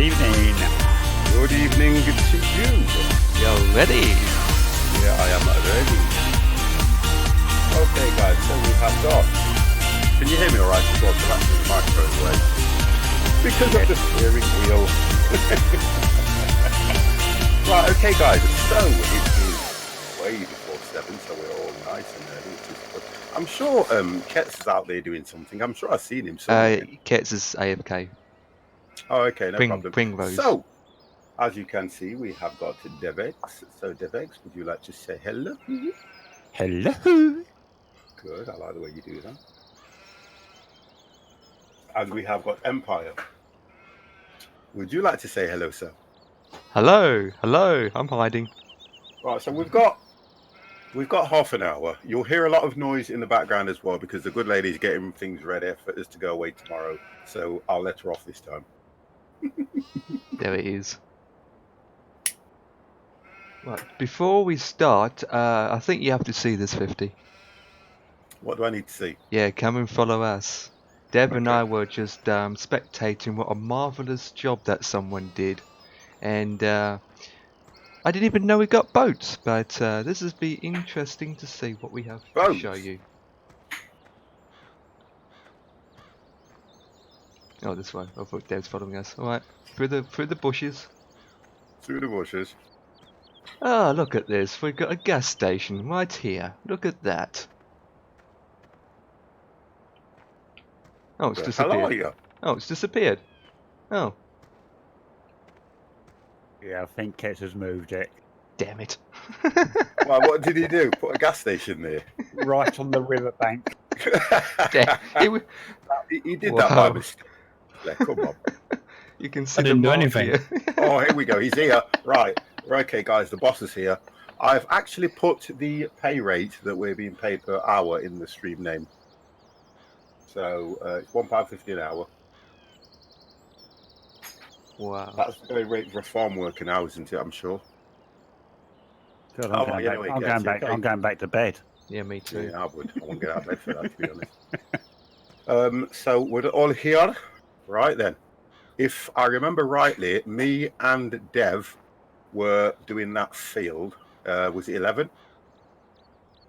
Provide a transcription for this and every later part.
evening. Good evening to you. You're ready. Yeah, I am ready. Okay, guys, so we have got. Can you hear me alright? Well, so that's the microphone away. Because of the steering wheel. Right, okay, guys, so it is way before 7, so we're all nice and early, which is good. I'm sure Ketz is out there doing something. I'm sure I've seen him somewhere. Ketz is AFK. Oh, okay, no problem. Pringrose. So, as you can see, we have got Devex. So, Devex, would you like to say hello? Hello. Good, I like the way you do that. And we have got Empire. Would you like to say hello, sir? Hello, I'm hiding. Right, so we've got half an hour. You'll hear a lot of noise in the background as well because the good lady's getting things ready for us to go away tomorrow. So I'll let her off this time. There it is. Right, before we start, I think you have to see this 50. What do I need to see? Yeah, come and follow us. Deb and Okay. I were just spectating what a marvellous job that someone did. And I didn't even know we got boats, but this has been interesting to see what we have to show you. Oh, this way. I thought Deb's following us. Alright, through the bushes. Through the bushes. Ah, look at this. We've got a gas station right here. Look at that. Oh, it's disappeared. How are you? Oh, it's disappeared. Oh. Yeah, I think Ketz has moved it. Damn it. Well, what did he do? Put a gas station there? Right on the riverbank. He did that by mistake. Yeah, come on. You can see I didn't do anything. Here. Oh, here we go. He's here. Right. Okay, guys, the boss is here. I've actually put the pay rate that we're being paid per hour in the stream name. So it's £1.50 an hour. Wow. That's the going rate for a farm worker now, isn't it? I'm sure. God, I'm going back to bed. Yeah, me too. Yeah, I would. I won't get out of bed for that, to be honest. So we're all here. Right then. If I remember rightly, me and Dev were doing that field. Was it 11?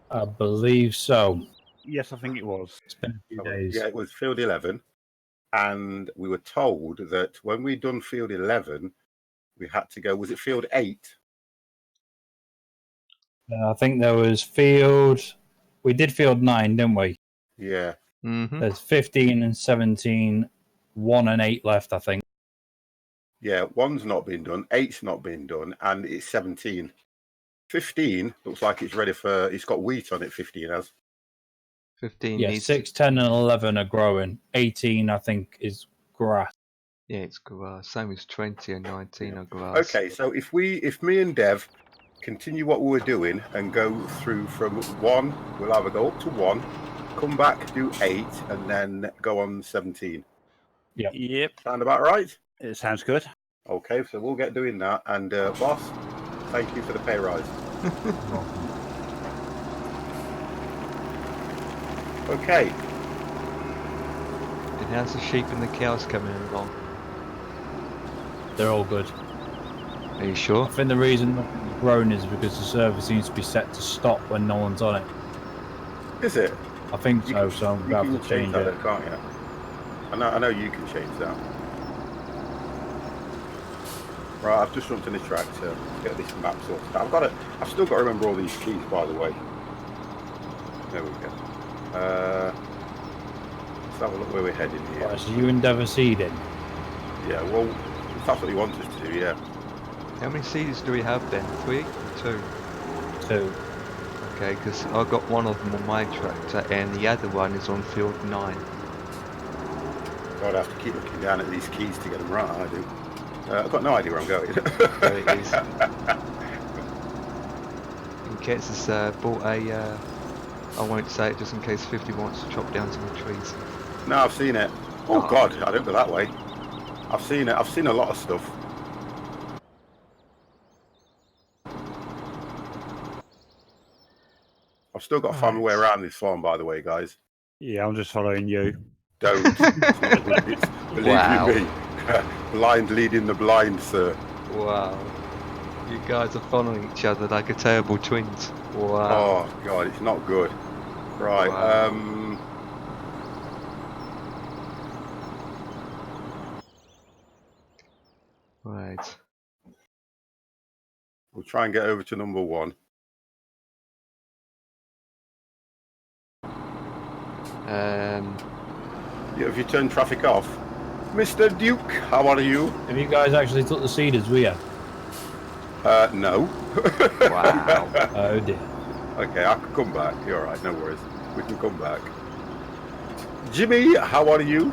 I believe so. Yes, I think it was. It's been a few days. Yeah, it was field 11. And we were told that when we'd done field 11, we had to go, was it field 8? I think there was we did field 9, didn't we? Yeah. Mm-hmm. There's 15 and 17, 1 and 8 left, I think. Yeah, 1's not been done, 8's not been done, and it's 17. 15 looks like it's ready for, it's got wheat on it, 15 has. 15 Yeah, needs 6, 10 and 11 are growing. 18, I think, is grass. Yeah, it's grass. Same as 20 and 19 are grass. Okay, so if me and Dev continue what we were doing and go through from 1, we'll either go up to 1, come back, do 8, and then go on 17. Yep. Sound about right? It sounds good. Okay, so we'll get doing that. And boss, thank you for the pay rise. Okay. And how's the sheep and the cows coming along? They're all good. Are you sure? I think the reason nothing's grown is because the server seems to be set to stop when no one's on it. Is it? I think so, so I'm going to have to change that, it. Can't you? I know you can change that. Right, I've just jumped in the track to get this map sorted out. I've still got to remember all these keys, by the way. There we go. Let's have a look where we're heading here. Right, so you endeavour seeding? Yeah, well, if that's what he wants us to do, yeah. How many seeds do we have then? 3 or 2? 2. Okay, because I got one of them on my tractor and the other one is on field 9. God, I have to keep looking down at these keys to get them right, I do. I've got no idea where I'm going. There it is. And Ketz has bought a, I won't say it just in case 50 wants to chop down some trees. No, I've seen it. Oh God, I don't go that way. I've seen it. I've seen a lot of stuff. I've still got to find my way around this farm, by the way, guys. Yeah, I'm just following you. Don't. Believe Wow. you me. Blind leading the blind, sir. Wow. You guys are following each other like a terrible twins. Wow. Oh God, it's not good. Right. Wow. Right. We'll try and get over to number 1. Have you turned traffic off? Mr. Duke, how are you? Have you guys actually took the cedars with you? No. Wow. Oh dear. Okay, I can come back. You're alright, no worries. We can come back. Jimmy, how are you?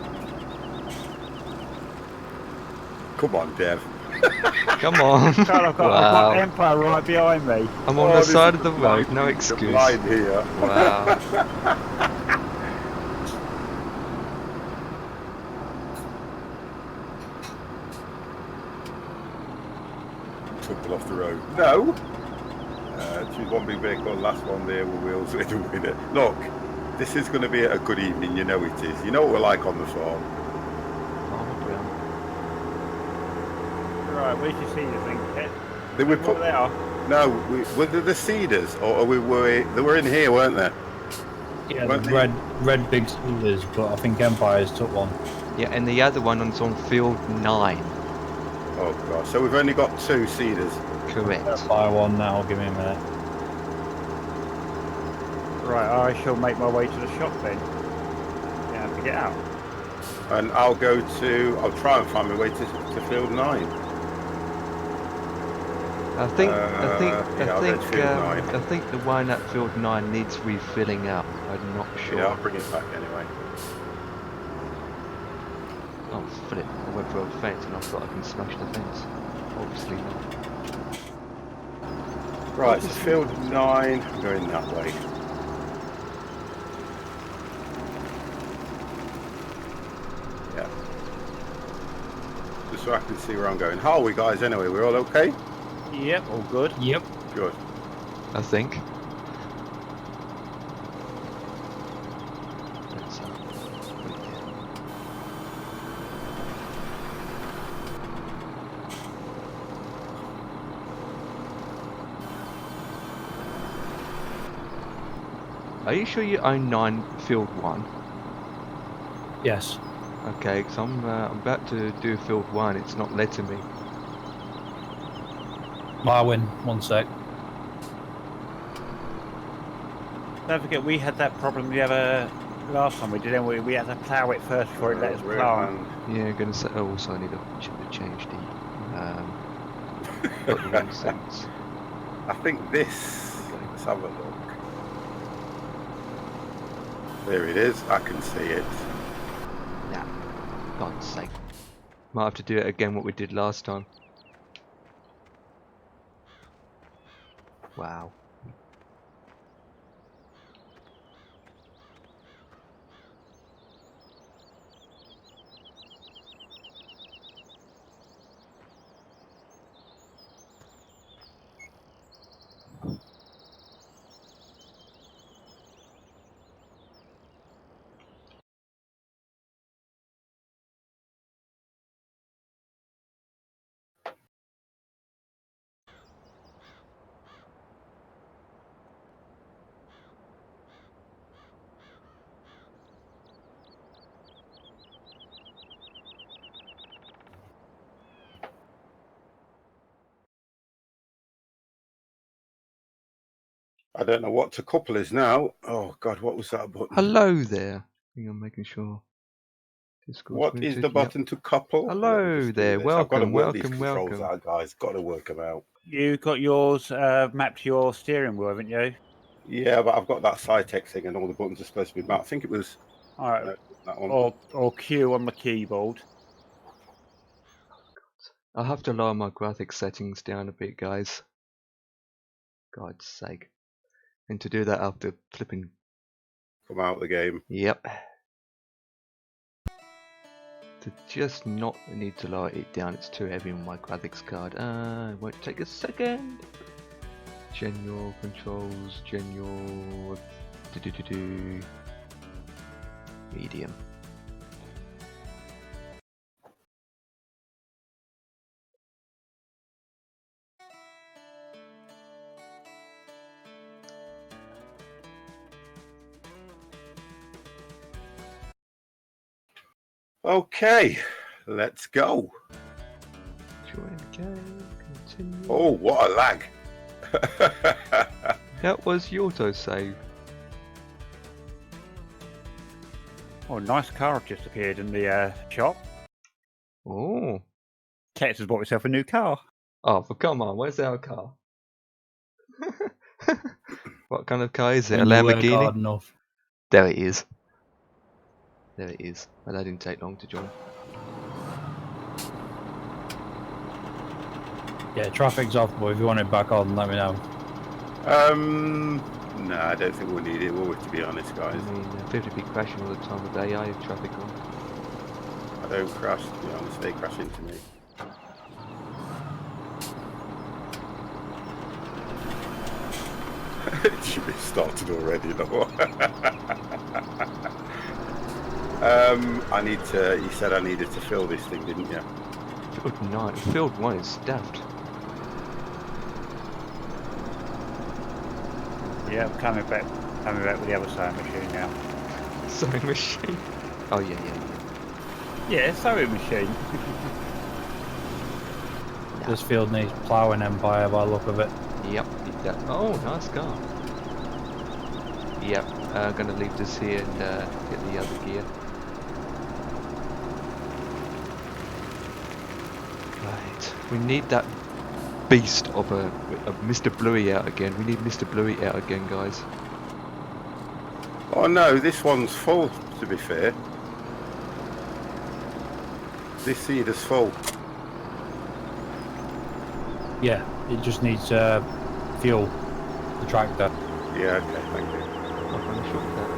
Come on, Dev. Come on. God, I've got Empire right behind me. I'm on the side of the road, no excuse. Blind here. Wow. Couple off the road. No. Choose one big vehicle, last one there with wheels with it. Look, this is going to be a good evening. You know it is. You know what we're like on the farm. Right, where's your cedars then, Kit? They were put. They are. No, were they the cedars, or they were in here, weren't they? Yeah, the red big cedars, but I think Empire's took one. Yeah, and the other one is on field 9. Oh God! So we've only got 2 cedars. Correct. Buy one now. Give me a minute. Right, I shall make my way to the shop then. Yeah, to get out. And I'll try and find my way to field 9. I think the one at field 9 needs refilling up. I'm not sure. Yeah, I'll bring it back anyway. Oh flip! I went for a fence and I thought I can smash the fence. Obviously not. Right, so field 9. I'm going that way. Yeah. Just so I can see where I'm going. How are we, guys? Anyway, we're all okay? Yep, all good. Yep. Good. I think. Are you sure you own 9 field 1? Yes. Okay, because I'm about to do field 1. It's not letting me. Marwin, 1 sec. Don't forget, we had that problem the other last time we did, and we had to plough it first before it let us plough. Yeah, gonna say. Oh, also I need to change the got the wrong sense. I think this. Let's have a look. There it is. I can see it. Nah, God's sake. Might have to do it again. What we did last time. Wow. I don't know what to couple is now. Oh God, what was that button? Hello there. I'm making sure. What is the button to couple? Hello there. Welcome, I've got to work these welcome. controls out, guys. Got to work them out. You got yours mapped to your steering wheel, haven't you? Yeah, but I've got that Cytec thing, and all the buttons are supposed to be mapped. I think it was All right. that one. Or Q on the keyboard. I'll have to lower my graphics settings down a bit, guys. God's sake. And to do that, I have to flipping Come out of the game. Yep. To just not need to lower it down, it's too heavy on my graphics card. It won't take a second. General controls, general medium. Okay, let's go. Join game, continue. Oh, what a lag. That was the autosave. Oh, nice car just appeared in the shop. Oh. Tex has bought himself a new car. Oh, but come on, where's our car? What kind of car is it? When A you work hard Lamborghini? enough. There it is. There it is. But that didn't take long to join. Yeah, traffic's off, but if you want it back on, let me know. No, I don't think we'll need it, will we, to be honest, I guys? mean, 50 be crashing all the time of day. I have traffic on. I don't crash, to be honest, they crash into me. It should be started already, though. I need to, you said I needed to fill this thing, didn't you? Field 9. Field 1 is stuffed. Yeah, I'm coming back with the other sewing machine now. Sewing machine. Oh, yeah. Yeah, sewing machine. This field needs ploughing Empire by the look of it. Yep. Oh, nice car. Yep. Gonna leave this here and get the other gear. Right. We need that beast of a Mr. Bluey out again. We need Mr. Bluey out again, guys. Oh no, this one's full, to be fair. This seed is full. Yeah, it just needs fuel. The tractor. Yeah, okay, thank you. Not gonna short that.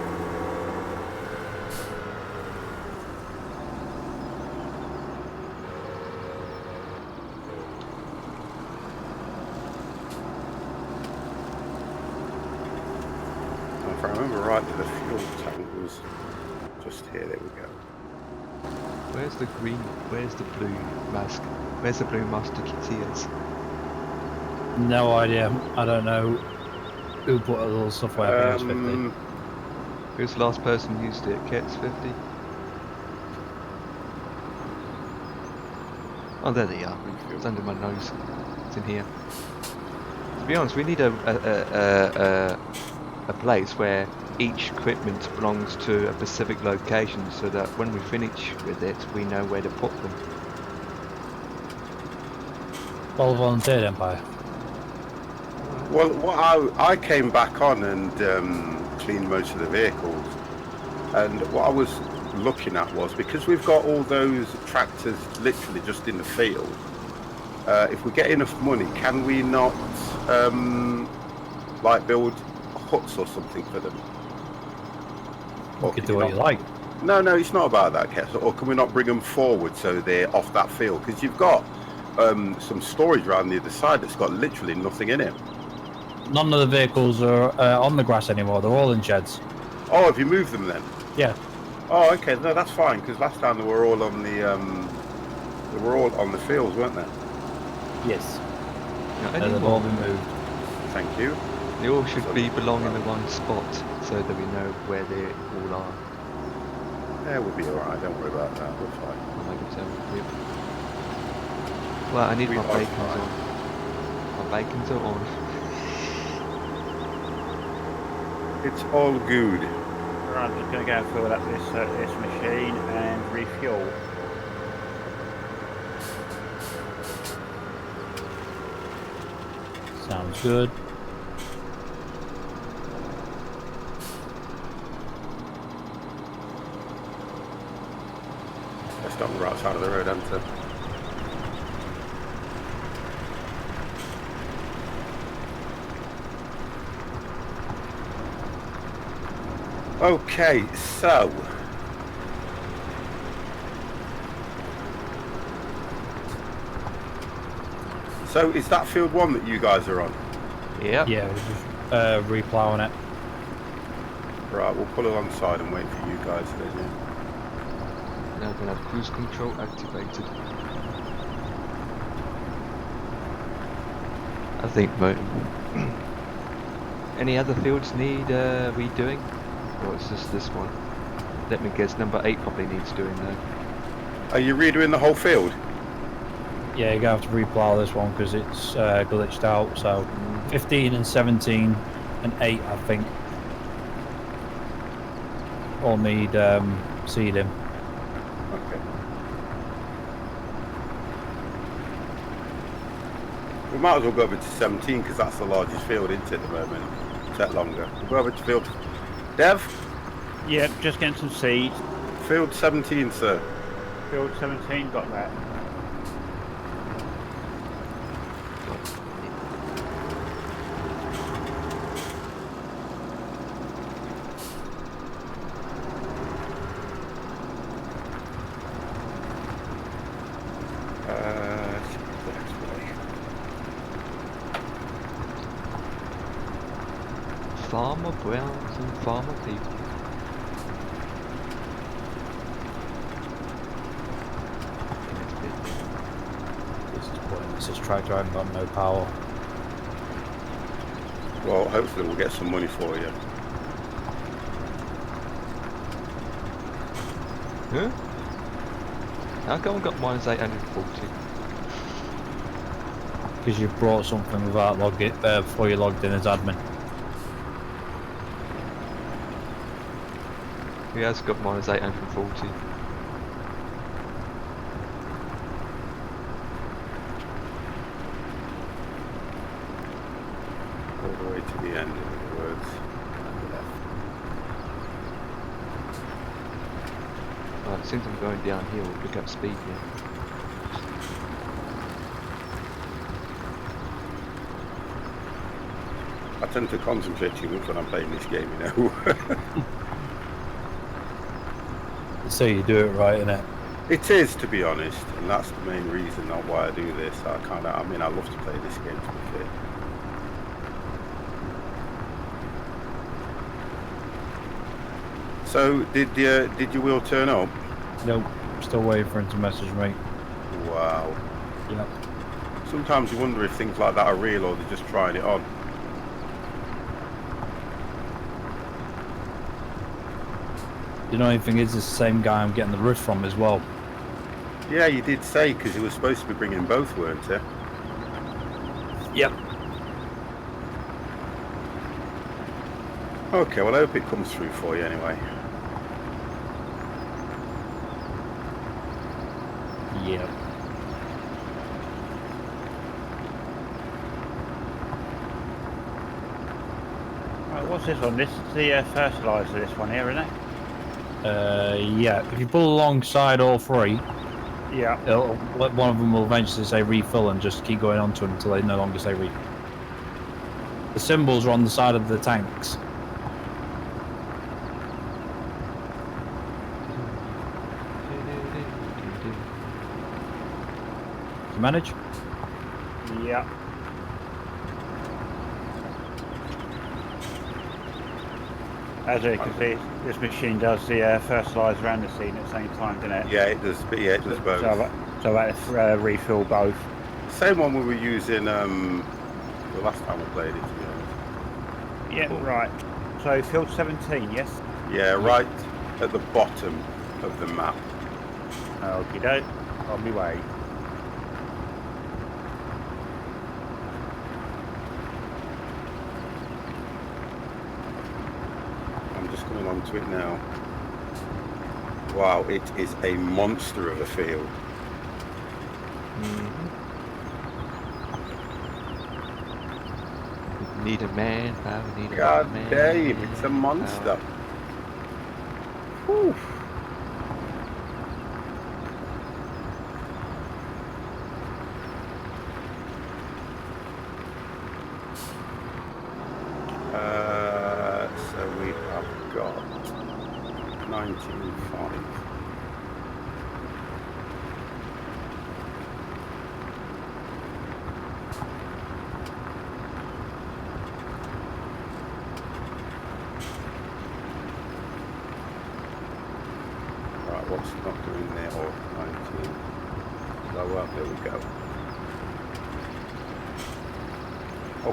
If I remember rightly, the fuel tank was just here. There we go. Where's the green? Where's the blue mask? Where's the blue musketeers? No idea. I don't know who put a little stuff where I think it's 50. Who's the last person who used it? Ket's 50? Oh, there they are. It's under my nose. It's in here. To be honest, we need a place where each equipment belongs to a specific location, so that when we finish with it, we know where to put them. All volunteered Empire. Well, what I came back on and cleaned most of the vehicles, and what I was looking at was, because we've got all those tractors literally just in the field, if we get enough money, can we not like build huts or something for them? You can do what you like. No, it's not about that, Kes. Or can we not bring them forward so they're off that field? Because you've got some storage around the other side that's got literally nothing in it. None of the vehicles are on the grass anymore. They're all in sheds. Oh, have you moved them then? Yeah. Oh, okay. No, that's fine. Because last time they were all on the fields, weren't they? Yes. Now, They've all been moved. Thank you. they all should belong in the one spot, so that we know where they all are. Yeah, we'll be alright. Don't worry about that. We're fine. I'll make it sound weird. Well, I need We my are bacons fine. on. My bacons are on. It's all good. Right, I'm just going to go and fill up this machine and refuel. Sounds good. Let's stop on the right side of the road, Enter. Okay, so is that field 1 that you guys are on? Yep. Yeah, we're just reploughing it. Right, we'll pull alongside and wait for you guys then, yeah. Now we're gonna have cruise control activated. I think, mate. Any other fields need redoing? Or it's just this one? Let me guess, number 8 probably needs doing though. Are you redoing the whole field? Yeah, you're going to have to replow this one because it's glitched out. So 15 and 17 and 8, I think, all need seeding. Okay. We might as well go over to 17 because that's the largest field, isn't it, at the moment? Take longer. We'll go over to field. Dev? Yep, just getting some seeds. Field 17, sir. Field 17, got that. Farmer Browns and farmer people. This is pointless. This tractor hasn't got no power. Well, hopefully we'll get some money for you. Huh? How come I got minus 840? Because you brought something without logging before you logged in as admin. He has got minus 840. All the way to the end, in other words. Right, since I'm going downhill, we'll pick up speed now. I tend to concentrate too much when I'm playing this game, you know. So you do it right, innit? It is, to be honest, and that's the main reason not why I do this. I love to play this game, to be fair. So, did your wheel turn up? Nope. Still waiting for him to message me. Wow. Yep. Sometimes you wonder if things like that are real or they're just trying it on. The only thing is, it's the same guy I'm getting the roof from as well. Yeah, you did say, because he was supposed to be bringing both, weren't he? Yep. Okay, well I hope it comes through for you anyway. Yep. Right, what's this one? This is the fertiliser, this one here, isn't it? Yeah. If you pull alongside all three, Yeah. one of them will eventually say refill and just keep going on to them until they no longer say refill. The symbols are on the side of the tanks. You manage? Yeah. As you can see, this machine does the fertiliser and the seed at the same time, doesn't it? Yeah, it does. But yeah, it does both. So that refill both. Same one we were using the last time we played it, to be honest. Yeah, right. So field 17, yes? Yeah, right at the bottom of the map. Okie doke. On my way. I'm just coming onto it now. Wow, it is a monster of a field. Need a man, I need a God man. damn, it's a monster. Whew. So we have got 19.5. Right, what's not doing there? Or 19. Lower, there we go.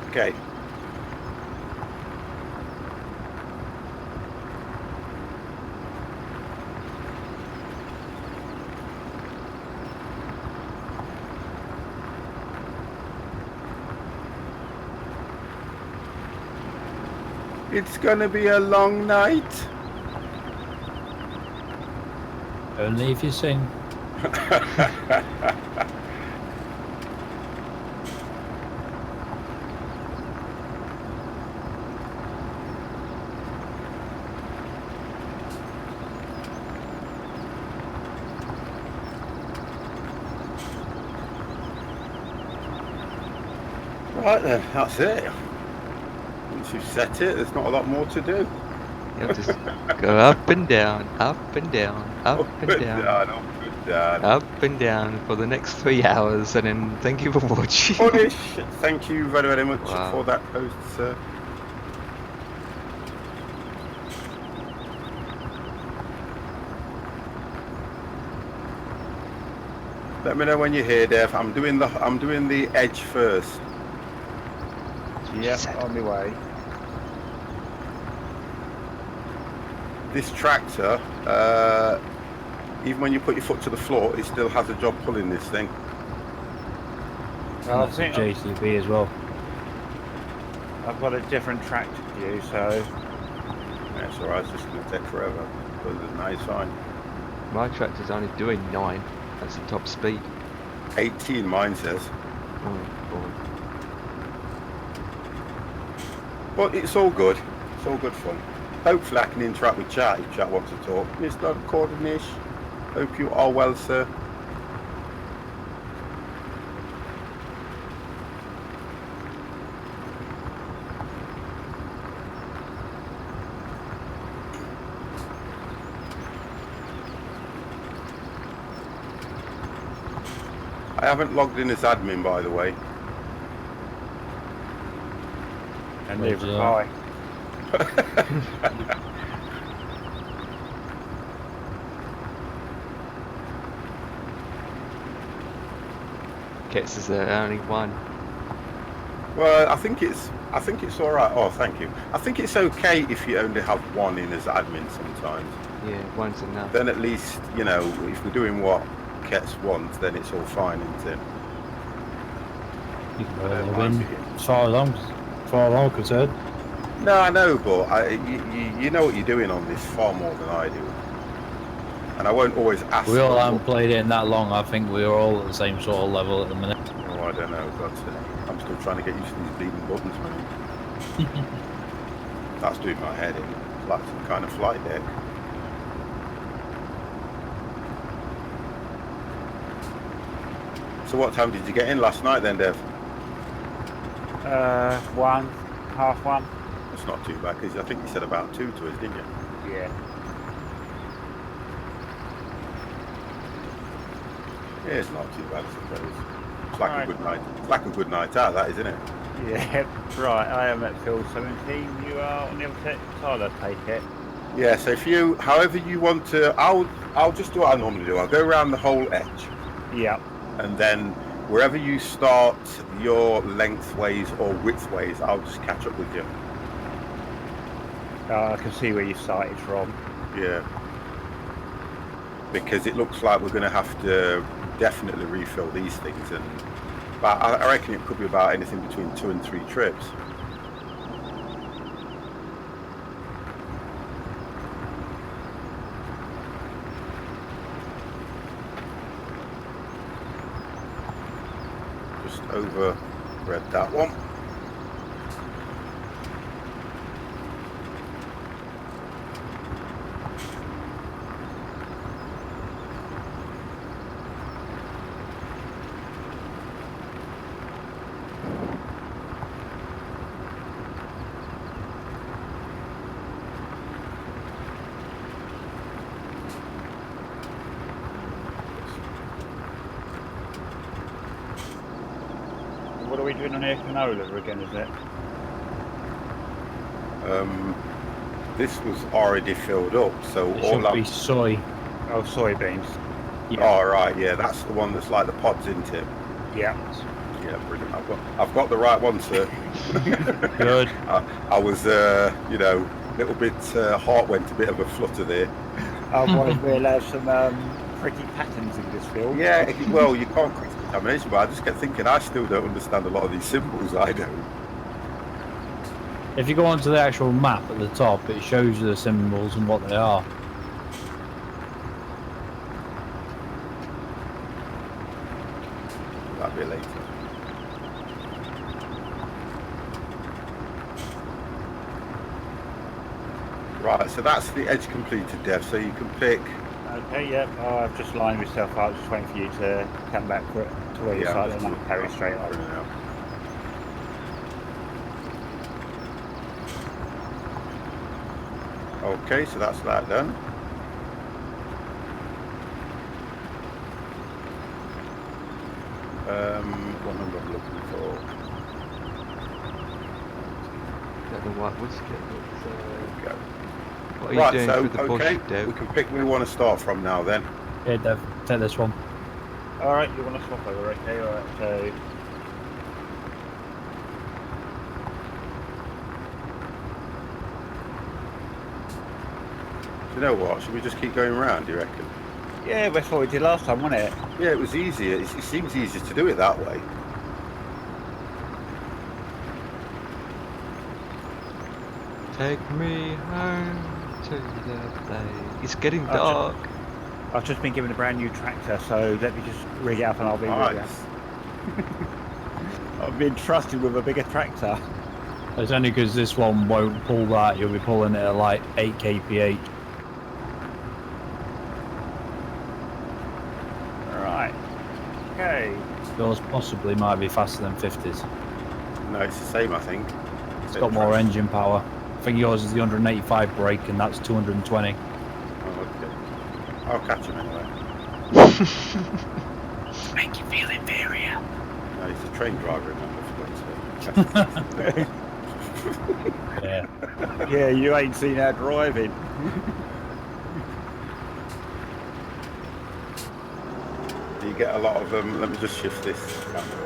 Okay. It's gonna be a long night. Only if you sing. Right then, that's it. Once you've set it, there's not a lot more to do. You'll just go up and down, up and down, up and down, up and down. up and down for the next 3 hours, and then thank you for watching. Punish. Thank you very, very much Wow. for that post, sir. Let me know when you're here, Dev. I'm doing the edge first. Yep, on my way. This tractor, even when you put your foot to the floor, it still has a job pulling this thing. Well, I That's a think JCB as well. I've got a different tractor view, so That's alright, it's just going to take forever. But it's nice fine. My tractor's only doing 9. That's the top speed. 18, mine says. Oh boy. But it's all good. It's all good fun. Hopefully I can interact with chat if chat wants to talk. Mr. Cordonish, hope you are well, sir. I haven't logged in as admin, by the way. and Where's neither that? have I. Kets is the only one. Well, I think it's all right. Oh, thank you. I think it's okay if you only have one in as admin sometimes. Yeah, one's enough. Then at least, you know, if we're doing what Kets wants, then it's all fine, isn't it? You can I don't go mind in. being- As far as I'm concerned. No, I know, but you know what you're doing on this far more than I do. And I won't always ask. We all for haven't what- played it in that long. I think we're all at the same sort of level at the minute. Oh, I don't know. God's sake. I'm still trying to get used to these bleeding buttons, man. That's doing my head in. It's like some kind of flight deck. So what time did you get in last night then, Dev? 1, half 1. That's not too bad, because I think you said about 2 to us, didn't you? Yeah. Yeah, it's not too bad, I suppose. It's like Right. a good night. It's like a good night out, that, isn't it? Yeah, right. I am at field 17. You are on the other side, I take it. Yeah. So if you, however you want to, I'll just do what I normally do. I'll go around the whole edge, Yep. and then wherever you start your lengthways or widthways, I'll just catch up with you. I can see where you started from. Yeah. Because it looks like we're going to have to definitely refill these things, but I reckon it could be about anything between 2 and 3 trips. Just overread that one. What are we doing on here? Canola again, is it? This was already filled up, so It all should be soy. Oh, soybeans. Oh right, yeah, that's the one that's like the pods, isn't it? Yeah. Yeah, brilliant. I've got the right one, sir. Good. I was, you know, a little bit heart went a bit of a flutter there. I've wanted to realise some pretty patterns in this field. Yeah, well, you can't cross contamination, but I just kept thinking I still don't understand a lot of these symbols. I don't. If you go onto the actual map at the top, it shows you the symbols and what they are. That'll be later. Right, so that's the edge completed, Dev. So you can pick. Okay, yep. Oh, I've just lined myself up, just waiting for you to come back to where you started and I'll carry straight on. Okay, so that's that done. What number I'm looking for? Don't know what was There we go. What are you Right, doing so with the bush, okay, Dev? we can pick where we want to start from now. Then. Yeah, Dev, take this one. Alright, you want to swap over, okay? Alright, so... You know what? Should we just keep going around? Do you reckon? Yeah, that's what we did last time, wasn't it? Yeah, it was easier. It seems easier to do it that way. Take me home to the bay. It's getting dark. I've just been given a brand new tractor, so let me just rig it up and I'll be with Nice. you. I've been trusted with a bigger tractor. It's only because this one won't pull that. You'll be pulling it at like 8 kph. Right. Okay. Yours possibly might be faster than 50s. No, it's the same, I think. It's got more engine power. I think yours is the 185 brake and that's 220. Oh, okay. I'll catch him anyway. Make you feel inferior. No, he's a train driver, remember, for God's sake. Yeah. Yeah, you ain't seen our driving. Do you get a lot of let me just shift this camera.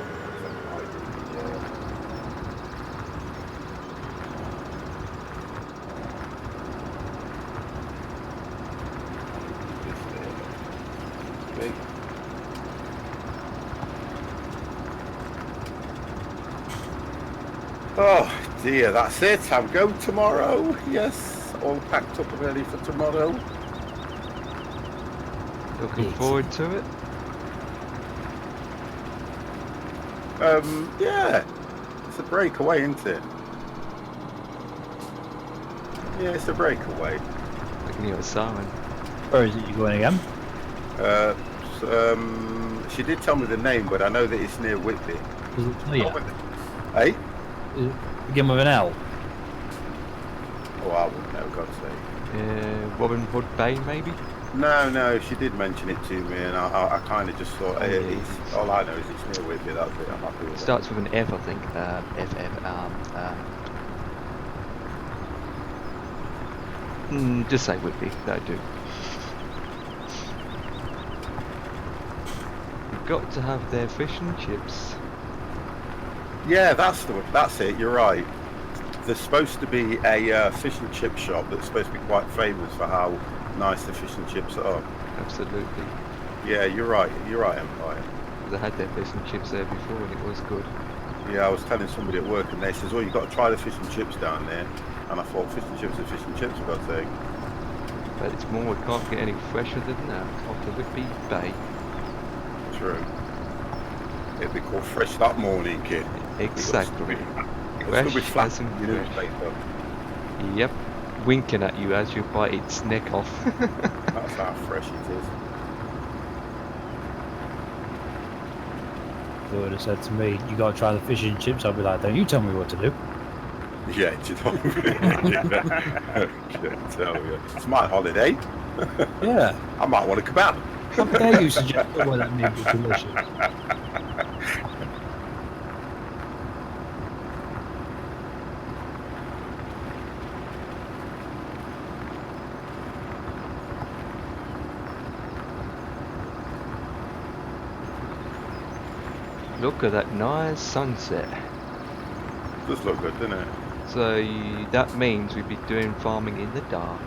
Oh dear, that's it. I'm going tomorrow. Yes, all packed up and ready for tomorrow. Looking forward to it. Yeah, it's a breakaway, isn't it? Yeah, it's a breakaway. I can hear a siren. Where is it you going again? She did tell me the name, but I know that it's near Whitby. Does it tell you? Hey? Does it begin with an L? Oh, I wouldn't know, God's sake. Robin Hood Bay, maybe? No, she did mention it to me, and I kind of just thought, hey, it's, all I know is it's near Whitby, that's it, I'm happy with it. Starts with an F, I think. Just say Whitby, that'll do. You've got to have their fish and chips. Yeah, that's it, you're right. There's supposed to be a fish and chip shop that's supposed to be quite famous for how nice the fish and chips are. Absolutely. Yeah, you're right, Empire. I had their fish and chips there before and it was good. Yeah, I was telling somebody at work and they says, oh, you've got to try the fish and chips down there. And I thought, fish and chips are fish and chips, for God's sake. But it's more, it can't get any fresher than that off the Whitby Bay. True. It'd be called fresh that morning, kid. Exactly. It'll be flat as in in your fresh. newspaper. Yep. Winking at you as you bite its neck off. That's how fresh it is. They would have said to me, you got to try the fish and chips. I'll be like, don't you tell me what to do. Yeah, do you know? Can't tell you. It's my holiday. Yeah. I might want a kebab. How dare you suggest that that may be delicious? Look at that nice sunset. Does look good, doesn't it? So that means we'd be doing farming in the dark.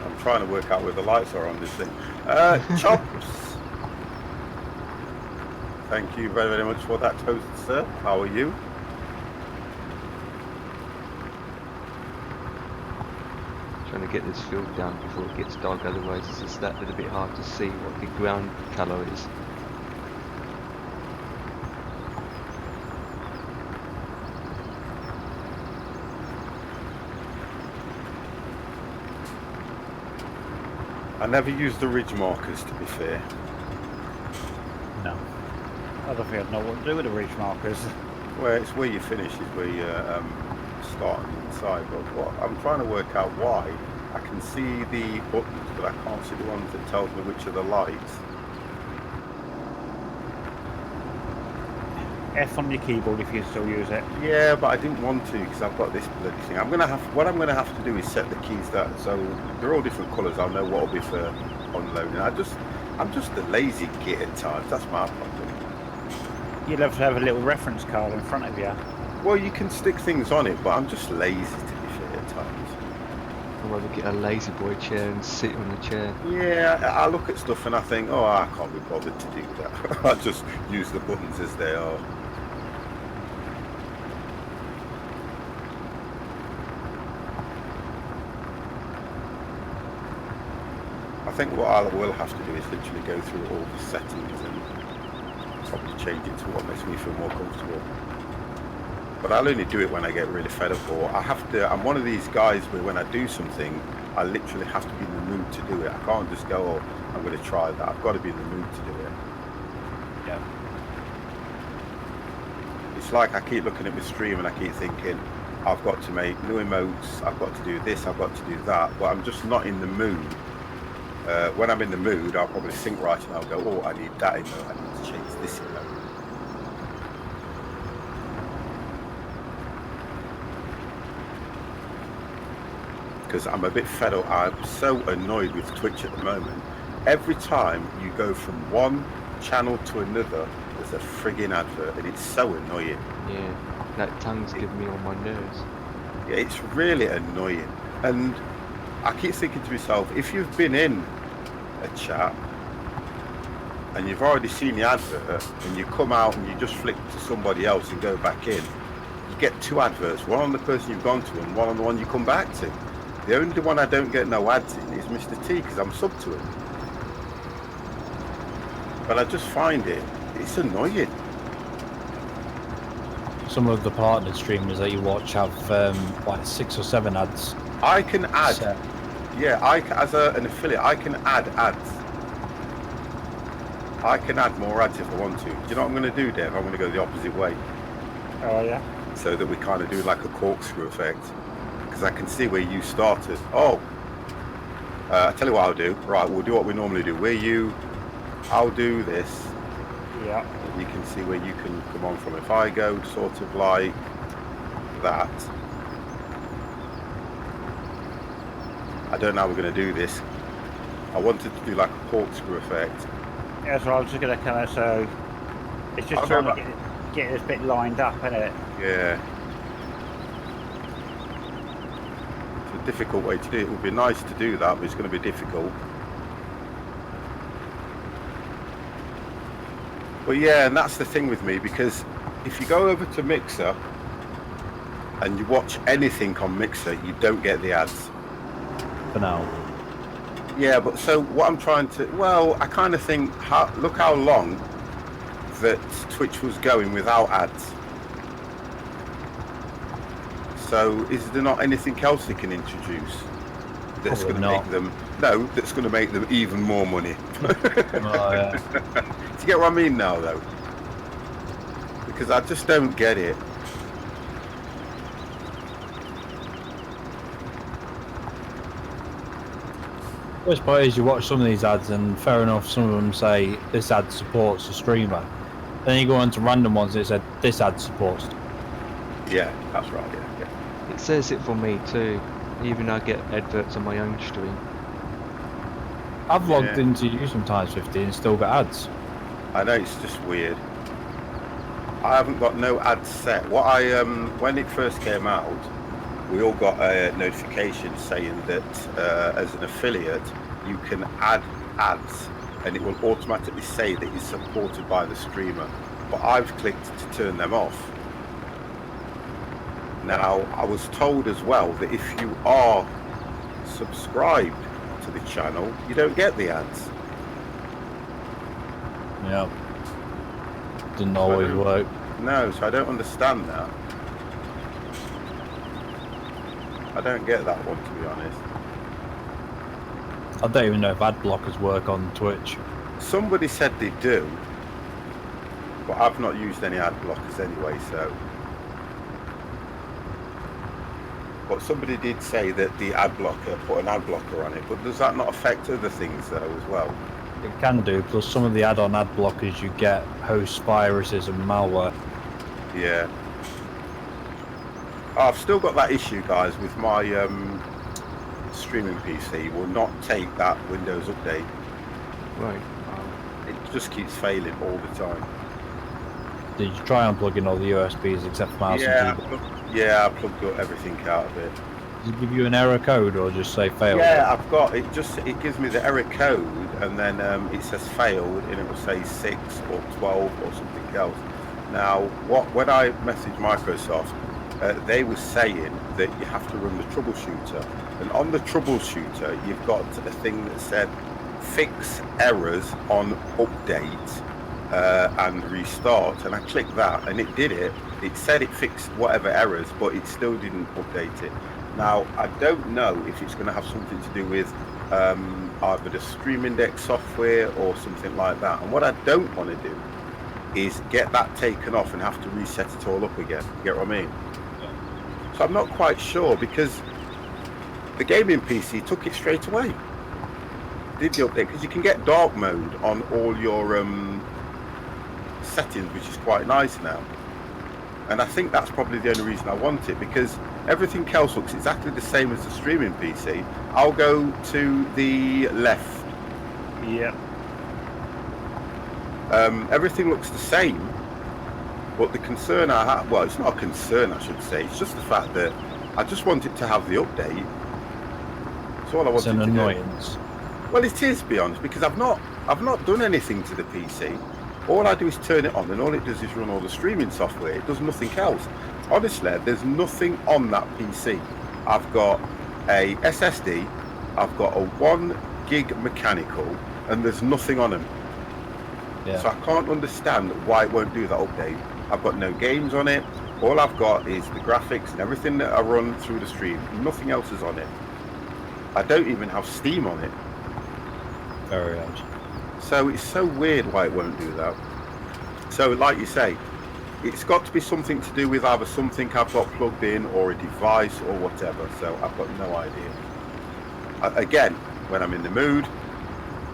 I'm trying to work out where the lights are on this thing. Chops! Thank you very, very much for that toast, sir. How are you? get this field down before it gets dark, otherwise it's just that little bit hard to see what the ground colour is. I never use the ridge markers, to be fair. No. I don't think I'd know what to do with the ridge markers. Well, it's where you finish is where you start on the inside. But what I'm trying to work out why I can see the buttons, but I can't see the ones that tells me which are the lights. F on your keyboard if you still use it. Yeah, but I didn't want to because I've got this bloody thing. What I'm gonna have to do is set the keys that so they're all different colours. I'll know what'll be for unloading. I'm just a lazy git at times. That's my problem. You'd have to have a little reference card in front of you. Well, you can stick things on it, but I'm just lazy to be fair at times. I'd rather get a lazy boy chair and sit on the chair. Yeah, I look at stuff and I think, oh, I can't be bothered to do that. I just use the buttons as they are. I think what I will have to do is literally go through all the settings and probably change it to what makes me feel more comfortable. But I'll only do it when I get really fed up, or I'm one of these guys where when I do something, I literally have to be in the mood to do it. I can't just go, oh, I'm going to try that. I've got to be in the mood to do it. Yeah. It's like I keep looking at my stream and I keep thinking, I've got to make new emotes, I've got to do this, I've got to do that, but I'm just not in the mood. When I'm in the mood, I'll probably think right and I'll go, oh, I need that emote, I need to change this emote. Because I'm a bit fed up. I'm so annoyed with Twitch at the moment. Every time you go from one channel to another, there's a frigging advert, and it's so annoying. Yeah, that tongue's giving me on my nerves. Yeah, it's really annoying. And I keep thinking to myself, if you've been in a chat and you've already seen the advert and you come out and you just flick to somebody else and go back in, you get two adverts, one on the person you've gone to and one on the one you come back to. The only one I don't get no ads in is Mr. T because I'm sub to him. But I just find it's annoying. Some of the partner streamers that you watch have like 6 or 7 ads. I can add, set. yeah, as an affiliate, I can add ads. I can add more ads if I want to. Do you know what I'm going to do, Dev? I'm going to go the opposite way. Oh, yeah? So that we kind of do like a corkscrew effect. Because I can see where you started. Oh, I tell you what I'll do. Right, we'll do what we normally do. I'll do this. Yeah. You can see where you can come on from. If I go sort of like that. I don't know how we're going to do this. I wanted to do like a corkscrew effect. Yeah, so I was just going to kind of, so it's just trying to get this bit lined up, isn't it? Yeah. It's a difficult way to do it. It would be nice to do that, but it's going to be difficult. But yeah, and that's the thing with me, because if you go over to Mixer and you watch anything on Mixer, you don't get the ads. For now. Yeah, but so what I'm trying to, well, I kind of think, look how long that Twitch was going without ads. So is there not anything else they can introduce that's going to make them, that's going to make them even more money? Oh, yeah. Do you get what I mean now, though? Because I just don't get it. The worst part is you watch some of these ads and fair enough, some of them say this ad supports a streamer. Then you go on to random ones that said this ad supports. Yeah, that's right, yeah. It says it for me too, even I get adverts on my own stream. I've logged into you sometimes 50 and still got ads. I know, it's just weird. I haven't got no ads set. What when it first came out, we all got a notification saying that as an affiliate, you can add ads and it will automatically say that you're supported by the streamer. But I've clicked to turn them off. Now, I was told as well that if you are subscribed to the channel, you don't get the ads. Yeah. Didn't always work. No, so I don't understand that. I don't get that one, to be honest. I don't even know if ad blockers work on Twitch. Somebody said they do, but I've not used any ad blockers anyway, so. But somebody did say that the ad blocker put an ad blocker on it, but does that not affect other things though as well? It can do, plus some of the add-on ad blockers you get host viruses and malware. Yeah. I've still got that issue, guys, with my streaming PC. Will not take that Windows update. Right. It just keeps failing all the time. Did you try unplugging all the USBs except for mouse and keyboard? Yeah, I plugged everything out of it. Does it give you an error code or just say failed? Yeah, I've got it. It gives me the error code, and then it says failed, and it will say 6 or 12 or something else. Now, when I messaged Microsoft, they were saying that you have to run the troubleshooter, and on the troubleshooter, you've got a thing that said fix errors on update and restart, and I clicked that, and it did it. It said it fixed whatever errors, but it still didn't update it. Now, I don't know if it's going to have something to do with either the Stream Index software or something like that. And what I don't want to do is get that taken off and have to reset it all up again. You get what I mean? Yeah. So I'm not quite sure, because the gaming PC took it straight away. Did the update, because you can get dark mode on all your settings, which is quite nice now. And I think that's probably the only reason I want it, because everything else looks exactly the same as the streaming PC. I'll go to the left. Yeah. Everything looks the same, but the concern I have, well, it's not a concern, I should say. It's just the fact that I just want it to have the update. That's all I want. It's an annoyance. Well, it is, to be honest, because I've not done anything to the PC. All I do is turn it on, and all it does is run all the streaming software. It does nothing else. Honestly, there's nothing on that PC. I've got a SSD, I've got a 1 gig mechanical, and there's nothing on them. Yeah. So I can't understand why it won't do that update. I've got no games on it. All I've got is the graphics and everything that I run through the stream. Nothing else is on it. I don't even have Steam on it. Very odd. So it's so weird why it won't do that. So like you say, it's got to be something to do with either something I've got plugged in or a device or whatever. So I've got no idea. Again, when I'm in the mood,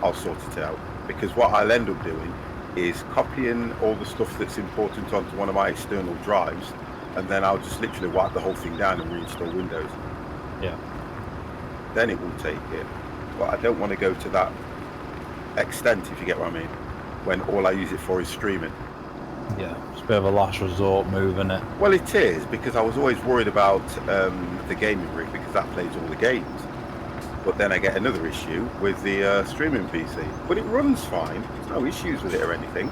I'll sort it out. Because what I'll end up doing is copying all the stuff that's important onto one of my external drives, and then I'll just literally wipe the whole thing down and reinstall Windows. Yeah. Then it will take it. But I don't want to go to that extent, if you get what I mean, when all I use it for is streaming. Yeah, it's a bit of a last resort move, isn't it? Well, it is, because I was always worried about the gaming rig, because that plays all the games. But then I get another issue with the streaming PC. But it runs fine. There's no issues with it or anything.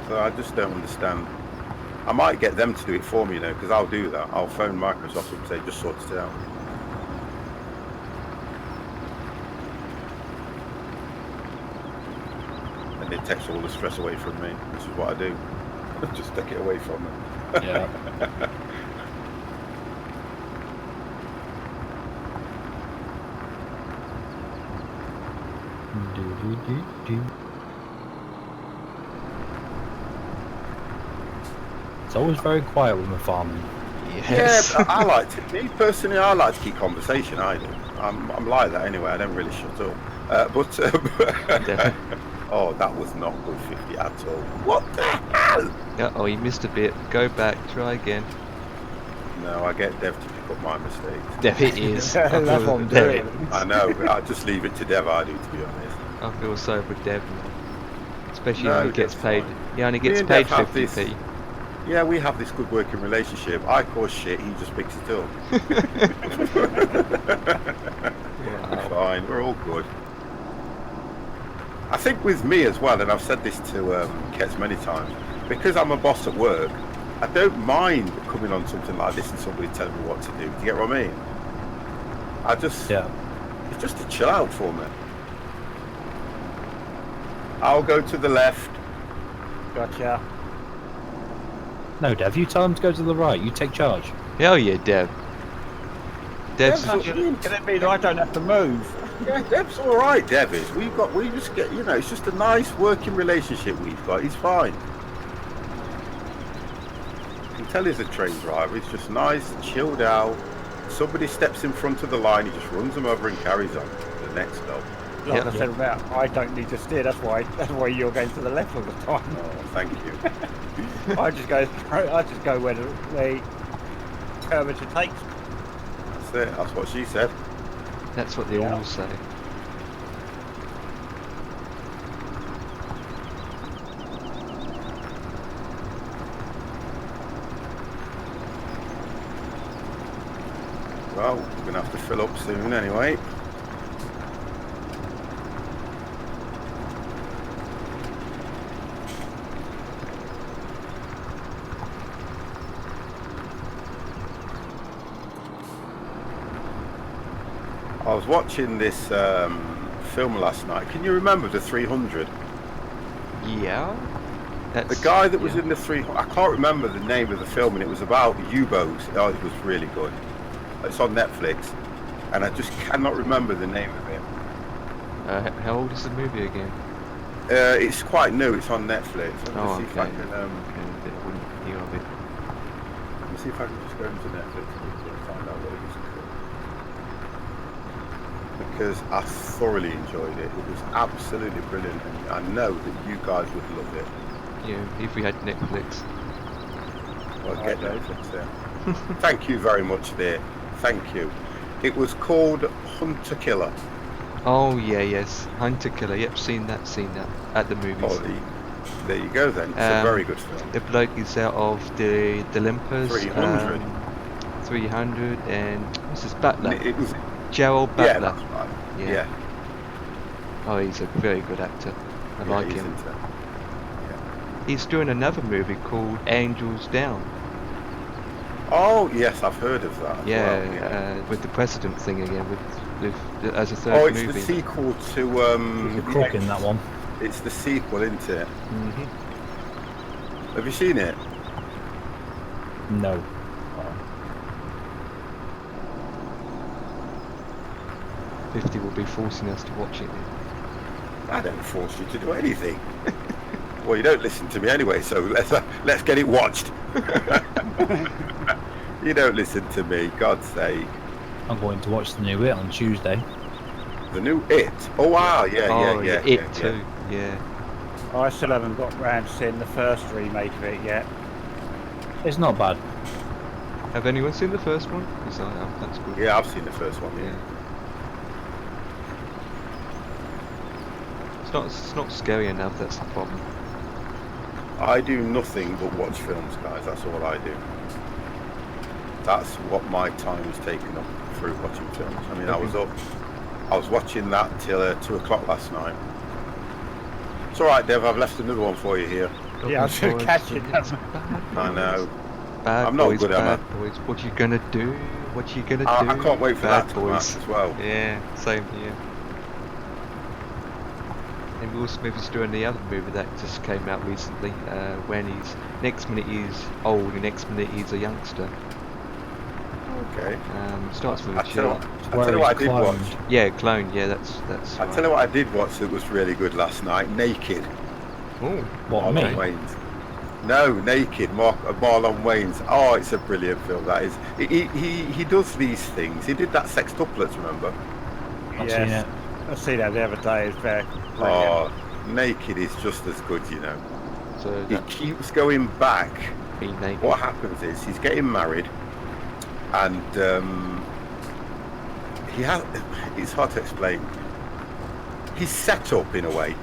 So I just don't understand. I might get them to do it for me, because I'll do that. I'll phone Microsoft and say, just sort it out. And it takes all the stress away from me. This is what I do. Just take it away from them. Yeah. It's always very quiet when we're farming. Yes. Yeah, I like to. Me personally, I like to keep conversation. I do. I'm like that anyway. I don't really shut up. Oh, that was not good 50 at all. What the hell? Oh, you missed a bit. Go back. Try again. No, I get Dev to pick up my mistakes. There it is. That's what I'm doing. I know. I just leave it to Dev. I do, to be honest. I feel so for Dev now. Especially No, when he gets that's paid. fine. He only Me gets and paid Dev have 50p. Yeah, we have this good working relationship. I cause shit, he just picks it up. We're fine, we're all good. I think with me as well, and I've said this to Kets many times, because I'm a boss at work, I don't mind coming on something like this and somebody telling me what to do. Do you get what I mean? It's just a chill out for me. I'll go to the left. Gotcha. No, Dev, you tell him to go to the right. You take charge. Hell yeah, Dev. Dev's Can it mean I don't have to move? Yeah, Dev's all right. Dev is. We just get. It's just a nice working relationship we've got. He's fine. You can tell he's a train driver. He's just nice, chilled out. Somebody steps in front of the line, he just runs them over and carries on to the next stop. Like I said about, I don't need to steer. That's why you're going to the left all the time. Oh, thank you. I just go where the curvature takes. That's it. That's what she said. That's what they all say. Well, we're going to have to fill up soon anyway. I was watching this film last night. Can you remember the 300? Yeah. The guy that was in the 300, I can't remember the name of the film, and it was about U-boats. Oh, it was really good. It's on Netflix, and I just cannot remember the name of it. How old is the movie again? It's quite new. It's on Netflix. Let me see if I can. I wouldn't hear of it. Let me see if I can just go into Netflix and find out what it is called. Because I thoroughly enjoyed it. It was absolutely brilliant, and I know that you guys would love it. Yeah, if we had Netflix. Well, get Netflix there. Thank you very much there. Thank you. It was called Hunter Killer. Oh yeah, yes, Hunter Killer. Yep, seen that at the movies. Oh, there you go then. It's a very good film. The bloke is out of the Olympus. 300. 300 and what's his Butler? It was Gerald Butler. Yeah, that's right. Yeah. Oh, he's a very good actor. I like him. He's doing another movie called Angels Down. Oh yes, I've heard of that. With the president thing again, with as a third movie. Oh, it's the sequel to. The Crook in that one. It's the sequel, isn't it? Mm-hmm. Have you seen it? No. 50 will be forcing us to watch it. I don't force you to do anything. Well, you don't listen to me anyway, so let's get it watched. You don't listen to me, God's sake. I'm going to watch the new It on Tuesday. The new It? Oh wow, yeah. It too, yeah. I still haven't got round to seeing the first remake of it yet. It's not bad. Have anyone seen the first one? Because I have, that's good. Yeah, I've seen the first one, yeah. It's not scary enough, that's the problem. I do nothing but watch films, guys. That's all I do. That's what my time is taken up through watching films. I mean, I was watching that till 2 o'clock last night. It's all right, Dev. I've left another one for you here. Yeah, I should catch it. I know. I'm not good at that. Boys, what you gonna do? What you gonna do? I can't wait for bad that boys. as well. Yeah, same here. And Will Smith is doing the other movie that just came out recently, when he's next minute he's old, and next minute he's a youngster. Okay. Starts with I a tell chill. you what I did watch. Yeah, Clone. Yeah, that's. I tell you what I did watch that was really good last night. Naked. Oh, what, Marlon me? Wayans. No, Naked. Marlon Wayans. Oh, it's a brilliant film. That is. He does these things. He did that Sextuplets, remember? I've seen it. I see that the other day. It's very brilliant. Oh, Naked is just as good, you know. So He keeps going back. being naked. What happens is he's getting married, and it's hard to explain. He's set up in a way,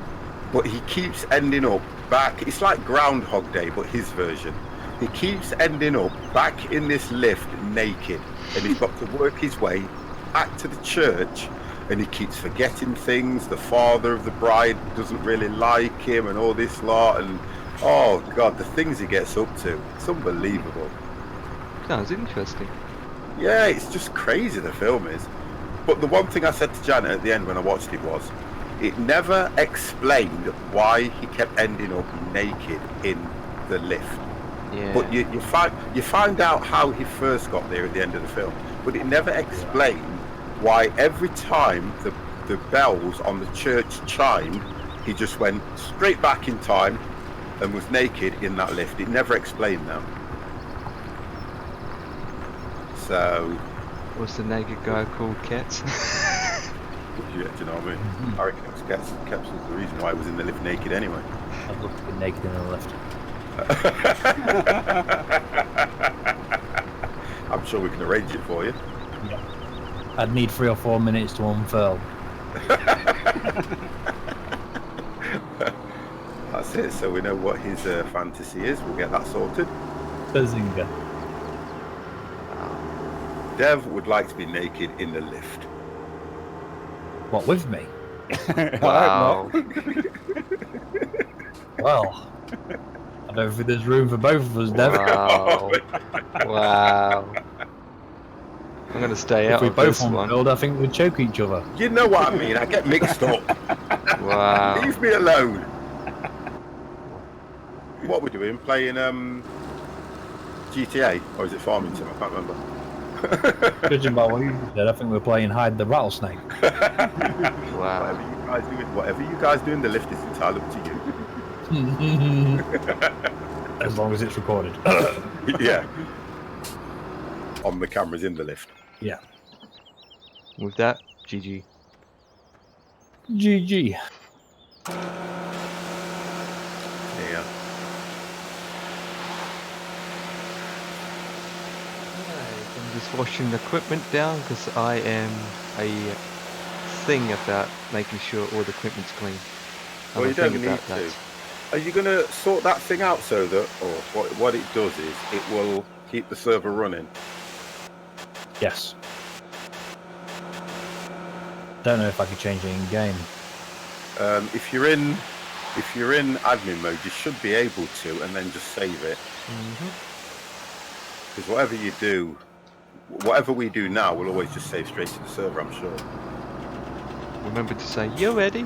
but he keeps ending up back. It's like Groundhog Day, but his version. He keeps ending up back in this lift naked, and he's got to work his way back to the church, and he keeps forgetting things. The father of the bride doesn't really like him, and all this lot, and oh God, the things he gets up to. It's unbelievable. Sounds interesting. Yeah, it's just crazy, the film is. But the one thing I said to Janet at the end when I watched it was, it never explained why he kept ending up naked in the lift. Yeah. But you find out how he first got there at the end of the film. But it never explained why every time the bells on the church chimed, he just went straight back in time and was naked in that lift. It never explained that. So... Was the naked guy called Ketz? Yeah, do you know what I mean? I reckon it was Ketz was the reason why he was in the lift naked anyway. I'd love to be naked in a lift. I'm sure we can arrange it for you. Yeah. I'd need 3 or 4 minutes to unfurl. That's it, so we know what his fantasy is. We'll get that sorted. Bazinga. Dev would like to be naked in the lift. What, with me? Wow. Well, I don't think there's room for both of us, Dev. Wow. Wow. I'm going to stay If out we of both this one. unfurled, I think we'd choke each other. You know what I mean? I get mixed up. Wow. Leave me alone. What we're doing? Playing GTA, or is it Farmington? I can't remember. Judging by what you said, I think we're playing Hide the Rattlesnake. Wow. Whatever you guys do in the lift is entirely up to you. As long as it's recorded. Yeah. On the cameras in the lift. Yeah. With that, GG. GG. Yeah. I'm just washing the equipment down because I am a thing about making sure all the equipment's clean. Well, you don't need to. Are you going to sort that thing out so that, or what it does is, it will keep the server running? Yes. Don't know if I could change it in game. If you're in admin mode, you should be able to, and then just save it. Because whatever you do, whatever we do now, we'll always just save straight to the server, I'm sure. Remember to say, you ready?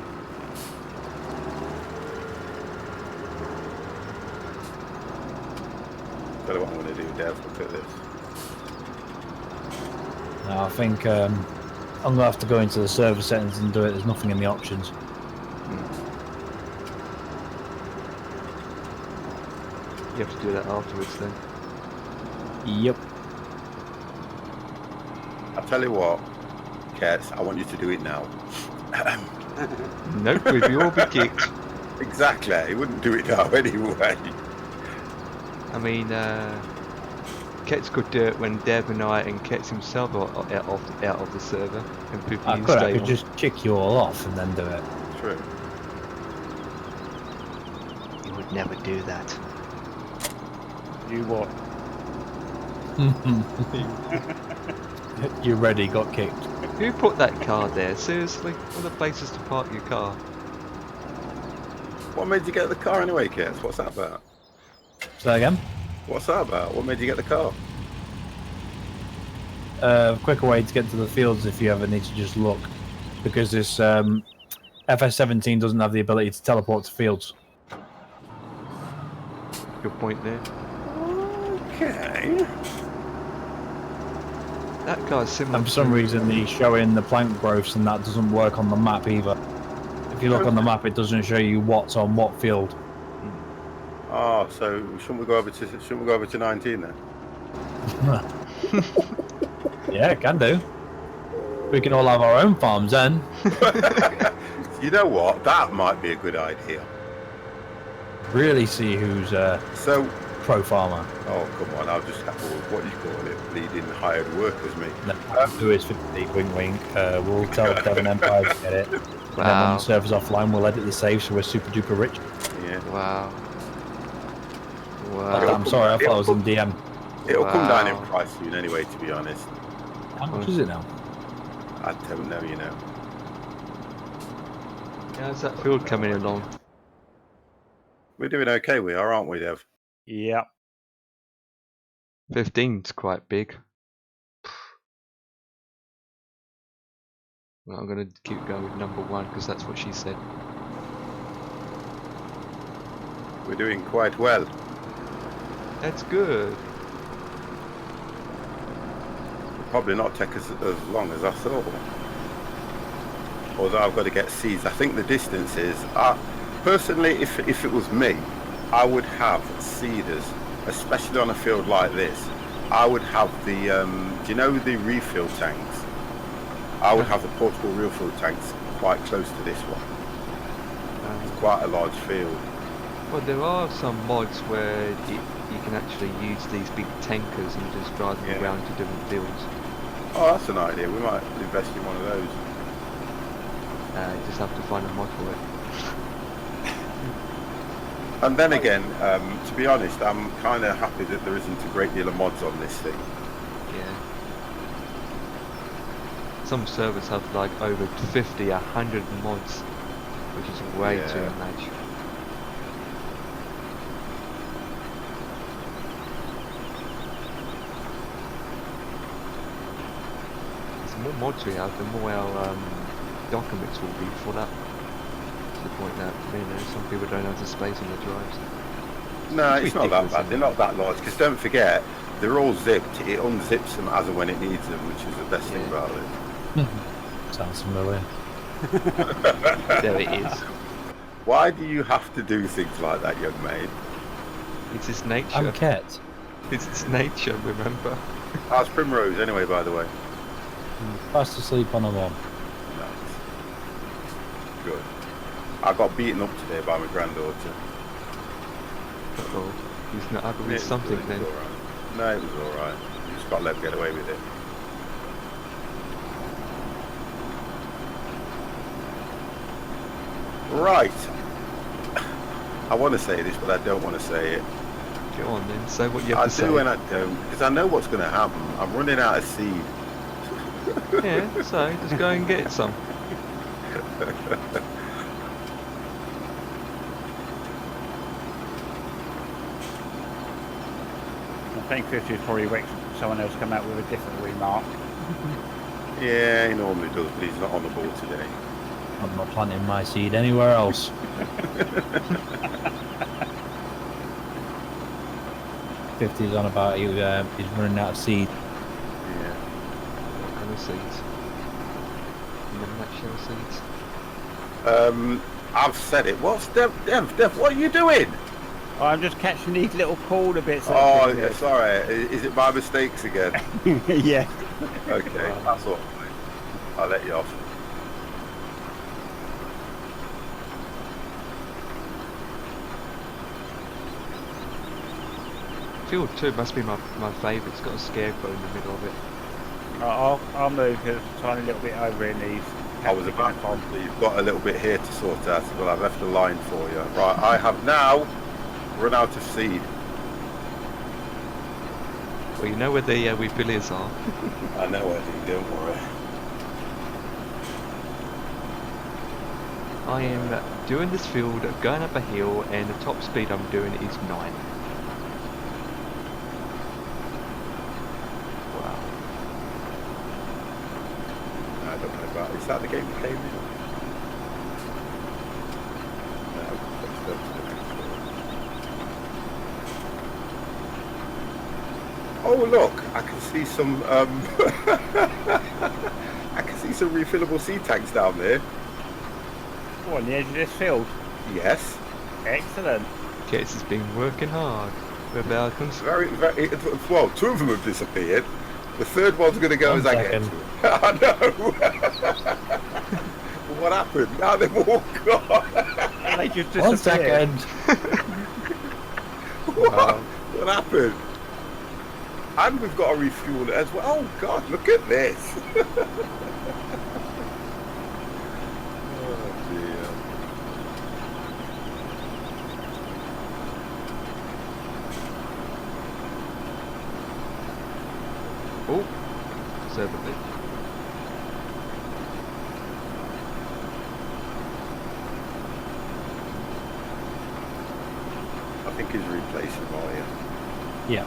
Tell you what I'm going to do, Dev. Look at this. No, I think I'm going to have to go into the server settings and do it. There's nothing in the options. You have to do that afterwards then. Yep. I'll tell you what, Kets, I want you to do it now. Nope, we'd all be kicked. Exactly, he wouldn't do it now anyway. I mean, Ketz could do it when Dev and I and Ketz himself are out of the server, and people I could just kick you all off and then do it. True. You would never do that. You what? You ready? Got kicked. Who put that car there? Seriously? What are the places to park your car? What made you get the car anyway, Kets? What's that about? Say that again? What's that about? What made you get the car? Quicker way to get to the fields if you ever need to just look. Because this FS17 doesn't have the ability to teleport to fields. Good point there. Okay. That guy's similar. And for some reason, the showing the plant growths and that doesn't work on the map either. If you look on the map, it doesn't show you what's on what field. Oh, so shouldn't we go over to 19 then? Yeah, can do. We can all have our own farms then. You know what? That might be a good idea. Really see who's So, pro farmer. oh come on! I'll just have what do you call it? Bleeding hired workers, me. Who is 50? Wink, wink. We'll tell Devon Empire to get it. And then when Wow. the server's offline, we'll edit the save so we're super duper rich. Yeah. Wow. Oh, Wow. I'm sorry, I thought I was in DM. It'll come down in Wow. price soon anyway. To be honest, How much is it now? I don't know. You know. How's that field coming along? We're doing okay. We are, aren't we, Dev? Yep. 15's quite big. Well, I'm going to keep going with number 1 because that's what she said. We're doing quite well. That's good. Probably not take us as long as I thought. Although I've got to get seeds. I think the distance is... personally, if it was me, I would have seeders, especially on a field like this. I would have the, do you know the refill tanks? I would have the portable refill tanks quite close to this one. It's quite a large field. Well, there are some mods where you can actually use these big tankers and just drive them around to different fields. Oh, that's an idea. We might invest in one of those. You just have to find a mod for it. And then again, to be honest, I'm kind of happy that there isn't a great deal of mods on this thing. Yeah. Some servers have like over 50, 100 mods, which is way too much. The more mods we have, the more our documents will be full up. To the point that some people don't have the space on the drives. No, it's not that bad. They're not that large. Because don't forget, they're all zipped. It unzips them as and when it needs them, which is the best thing about it. Sounds familiar. There it is. Why do you have to do things like that, young maid? It's its nature. I'm a cat. It's its nature, remember? How's Primrose anyway, by the way? Fast asleep on a mom. Nice. Good. I got beaten up today by my granddaughter. Uh-oh. He's not happy with something then. Right. No, it was alright. You just got to let him get away with it. Right. I want to say this, but I don't want to say it. Go on then, say what you have to say. I do and I don't, because I know what's going to happen. I'm running out of seed. Yeah, so just go and get some. I think 50 is probably waiting for someone else to come out with a different remark. Yeah, he normally does, but he's not on the ball today. I'm not planting my seed anywhere else. 50's on about he's running out of seed. Yeah. What kind of seeds? Nutshell seeds? I've said it. What's Dev, what are you doing? Oh, I'm just catching these little corner bits. Oh, yeah, sorry. Is it my mistakes again? Yeah. Okay, that's all right. I'll let you off. Field 2 must be my favourite. It's got a scarecrow in the middle of it. I'll move because it's a tiny little bit over in these. I was about to. You've got a little bit here to sort out. Well, I've left a line for you. Right, I have now run out of seed. Well, you know where the refillers are. I know where they don't worry. I am doing this field, going up a hill, and the top speed I'm doing is 9. Wow. I don't know about. Is that the game we came in? No, let's go to the next one. Oh look, I can see some. I can see some refillable seed tanks down there. Oh, on the edge of this field. Yes. Excellent. Gates has been working hard. We're about Very. Well, 2 of them have disappeared. The third one's going to go as I get to it. I know. What happened? Now they've all gone. They just disappeared. 1 second. What happened? And we've got to refuel it as well. Oh God, look at this. Oh dear. Oh, server bit. I think he's replacing Mario. Yeah.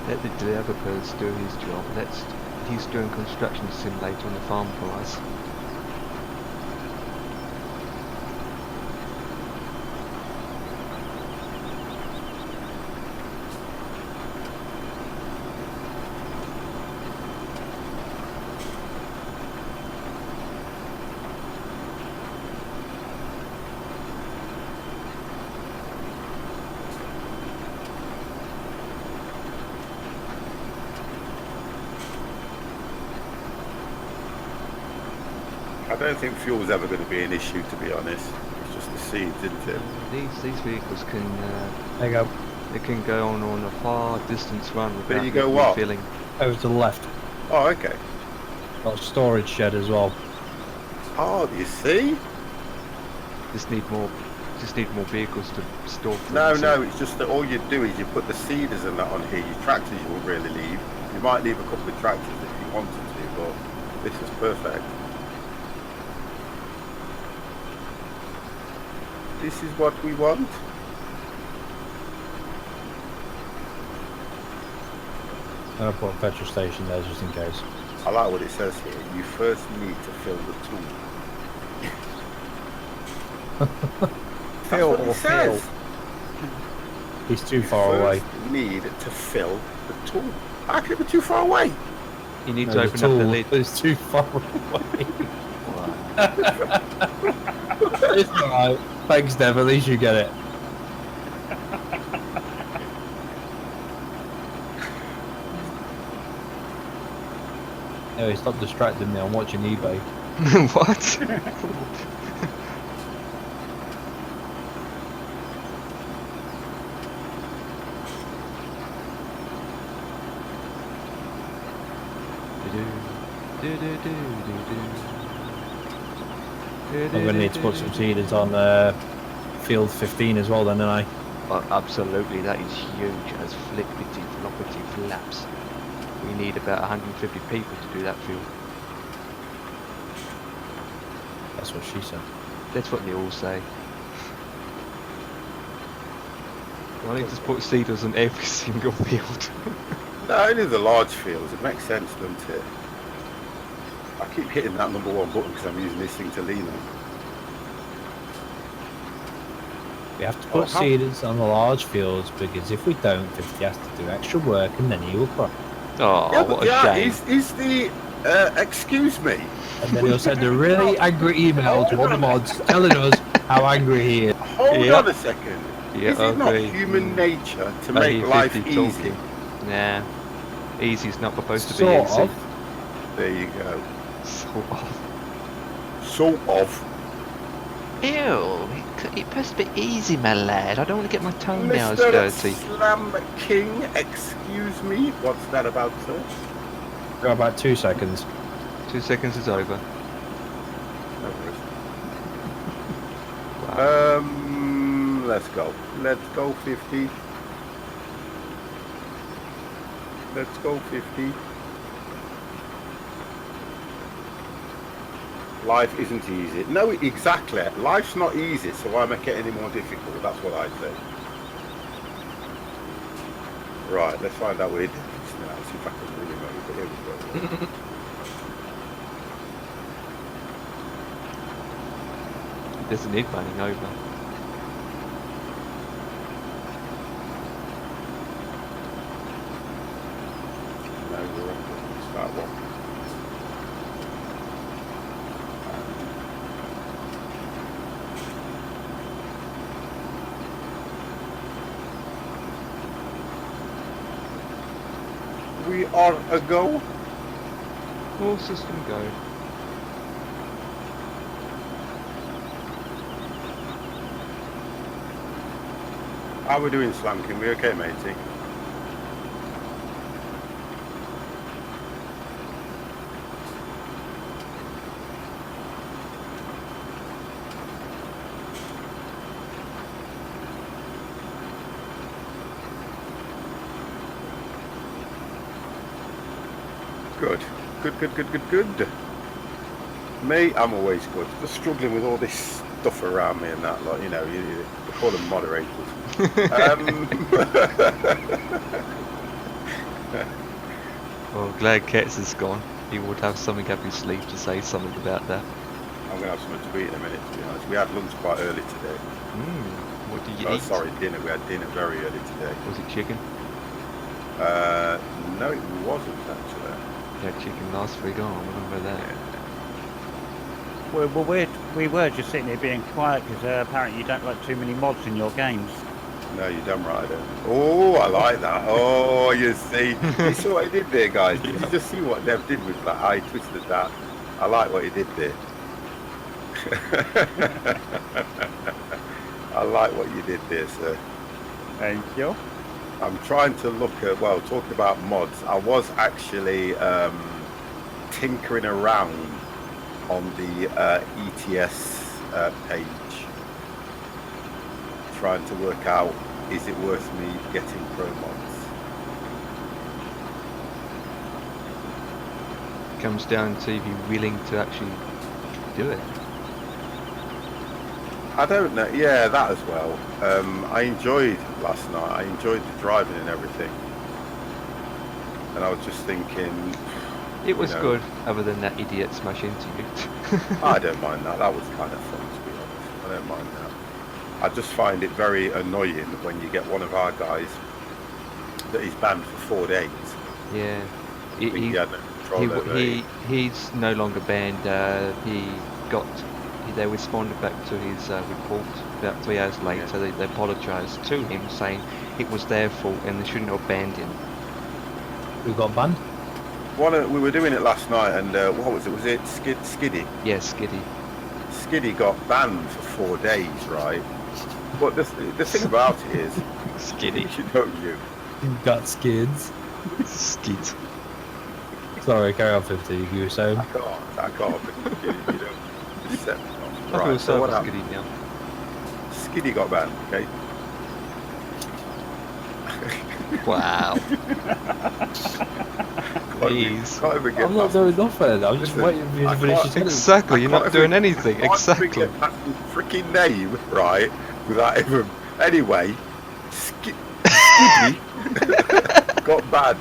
Let the developers do his job. Let's He's doing construction simulator on the farm for us. I don't think fuel's ever going to be an issue, to be honest. It's just the seeds, isn't it? These vehicles can There you go. they can go on a far distance run without you go what? refilling. Over to the left. Oh, okay. Got a storage shed as well. Oh, do you see? Just need more vehicles to store. No, things. no, it's just that all you do is you put the seeders and that on here. Your tractors you won't really leave. You might leave a couple of tractors if you wanted to, but this is perfect. This is what we want. I'm gonna put a petrol station there just in case. I like what it says here. You first need to fill the tool. That's what it says. He's too far away. You need to fill the tool. How can it be too far away? You need No, to open up the lid. It's too far away. It's alright. Thanks, Dev. At least you get it. Anyway, stop distracting me. I'm watching eBay. What? I'm gonna need to put some seeders on field 15 as well, then, don't I? Oh, absolutely, that is huge as flippity floppity flaps. We need about 150 people to do that field. That's what she said. That's what they all say. Why don't you just put seeders on every single field? No, only the large fields. It makes sense, doesn't it? I keep hitting that number one button because I'm using this thing to lean on. We have to put seeders on the large fields because if we don't, 50 has to do extra work and then he will cry. Oh, Yeah, what but a shame. is the excuse me? And then he'll send a really angry email to all the mods telling us how angry he is. Hold on a second. Yeah, is it not okay. human nature to I make hear life 50 easy? talking. Nah, easy's not supposed to be Sort easy. of. There you go. Sort of. Sort of. Ew, it must be easy, my lad. I don't want to get my toenails Mr. dirty. Slam King, excuse me. What's that about, sir? Got about 2 seconds. 2 seconds is over. No worries. Wow. Let's go. Let's go 50. Let's go 50. Life isn't easy. No, exactly. Life's not easy, so why make it any more difficult? That's what I say. Right, let's find out where it is now. See if I can really remember. Here we go. Doesn't need running over. No, we're on the start one. We are a go. All system go. How are we doing, Slanking? We okay, matey? Good. Good. Me, I'm always good. Just struggling with all this stuff around me and that, like, you know, you call them moderators. Well, glad Ketz is gone. He would have something up his sleeve to say something about that. I'm going to have something to eat in a minute, to be honest. We had lunch quite early today. What did you Oh, eat? sorry, dinner. We had dinner very early today. Was it chicken? No, it wasn't, actually. You had chicken last week, I remember that. Well, we were just sitting here being quiet because apparently you don't like too many mods in your games. No, you're damn right I don't. Oh, I like that. Oh, you see. You saw what he did there, guys? Did you just see what Dev did with that? I twisted that. I like what he did there. I like what you did there, sir. Thank you. I'm trying to look at, well, talking about mods, I was actually tinkering around on the ETS page, trying to work out, is it worth me getting pro mods? Comes down to if you're willing to actually do it. I don't know. Yeah, that as well. I enjoyed last night. I enjoyed the driving and everything. And I was just thinking... It was good, other than that idiot smash into you. I don't mind that. That was kind of fun, to be honest. I don't mind that. I just find it very annoying when you get one of our guys that is banned for 4 days. Yeah. He's no longer banned. They responded back to his report about 3 hours later. Yeah. They apologised to him, saying it was their fault and they shouldn't have banned him. Who got banned? We were doing it last night, and what was it? Was it Skiddy? Yeah, Skiddy. Skiddy got banned for 4 days, right? But the thing about it is, Skiddy. You got skids. Skid. Sorry, carry on 50. You were saying? I can't. You don't just set me off. I feel Right, so what Skiddy now. Skiddy got banned, okay? Wow. Please. I'm not doing nothing. I'm just waiting for you to finish your sentence. Exactly, you're not doing anything. Exactly. Get that freaking name right without even. Anyway, Skiddy got banned.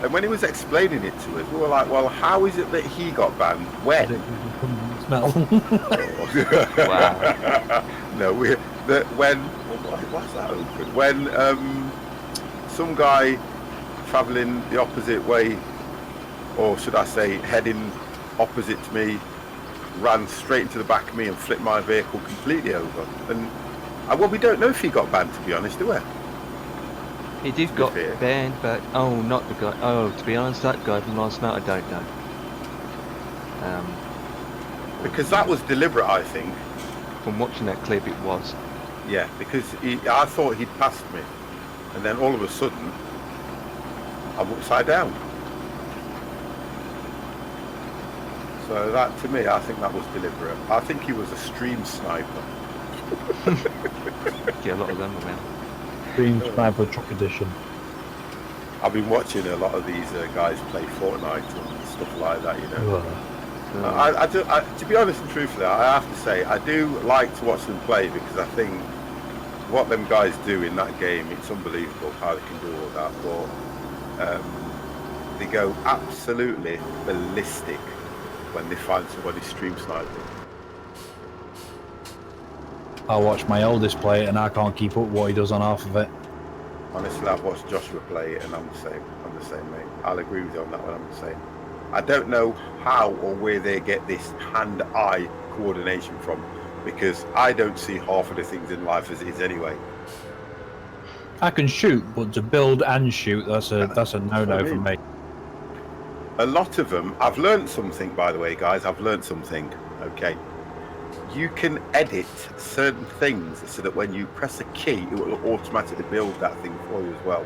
And when he was explaining it to us, we were like, well, how is it that he got banned? When? Smell. Wow. No, what's that open? When some guy travelling the opposite way, or should I say heading opposite to me, ran straight into the back of me and flipped my vehicle completely over. And well, we don't know if he got banned, to be honest, do we? He did got banned, but not the guy. Oh, to be honest, that guy from last night, I don't know. Because that was deliberate, I think. From watching that clip, it was. Yeah, because I thought he'd passed me, and then all of a sudden, I'm upside down. So that, to me, I think that was deliberate. I think he was a stream sniper. Yeah, a lot of them around. Stream sniper truck edition. I've been watching a lot of these guys play Fortnite and stuff like that, you know. To be honest and truthfully, I have to say, I do like to watch them play because I think what them guys do in that game, it's unbelievable how they can do all that. But they go absolutely ballistic when they find somebody stream sniping. I watch my oldest play it and I can't keep up what he does on half of it. Honestly, I've watched Joshua play it and I'm the same, mate. I'll agree with you on that one, I'm the same. I don't know how or where they get this hand-eye coordination from, because I don't see half of the things in life as it is anyway. I can shoot, but to build and shoot, that's a no-no for me. A lot of them, I've learned something, by the way, guys. I've learned something, okay? You can edit certain things so that when you press a key, it will automatically build that thing for you as well.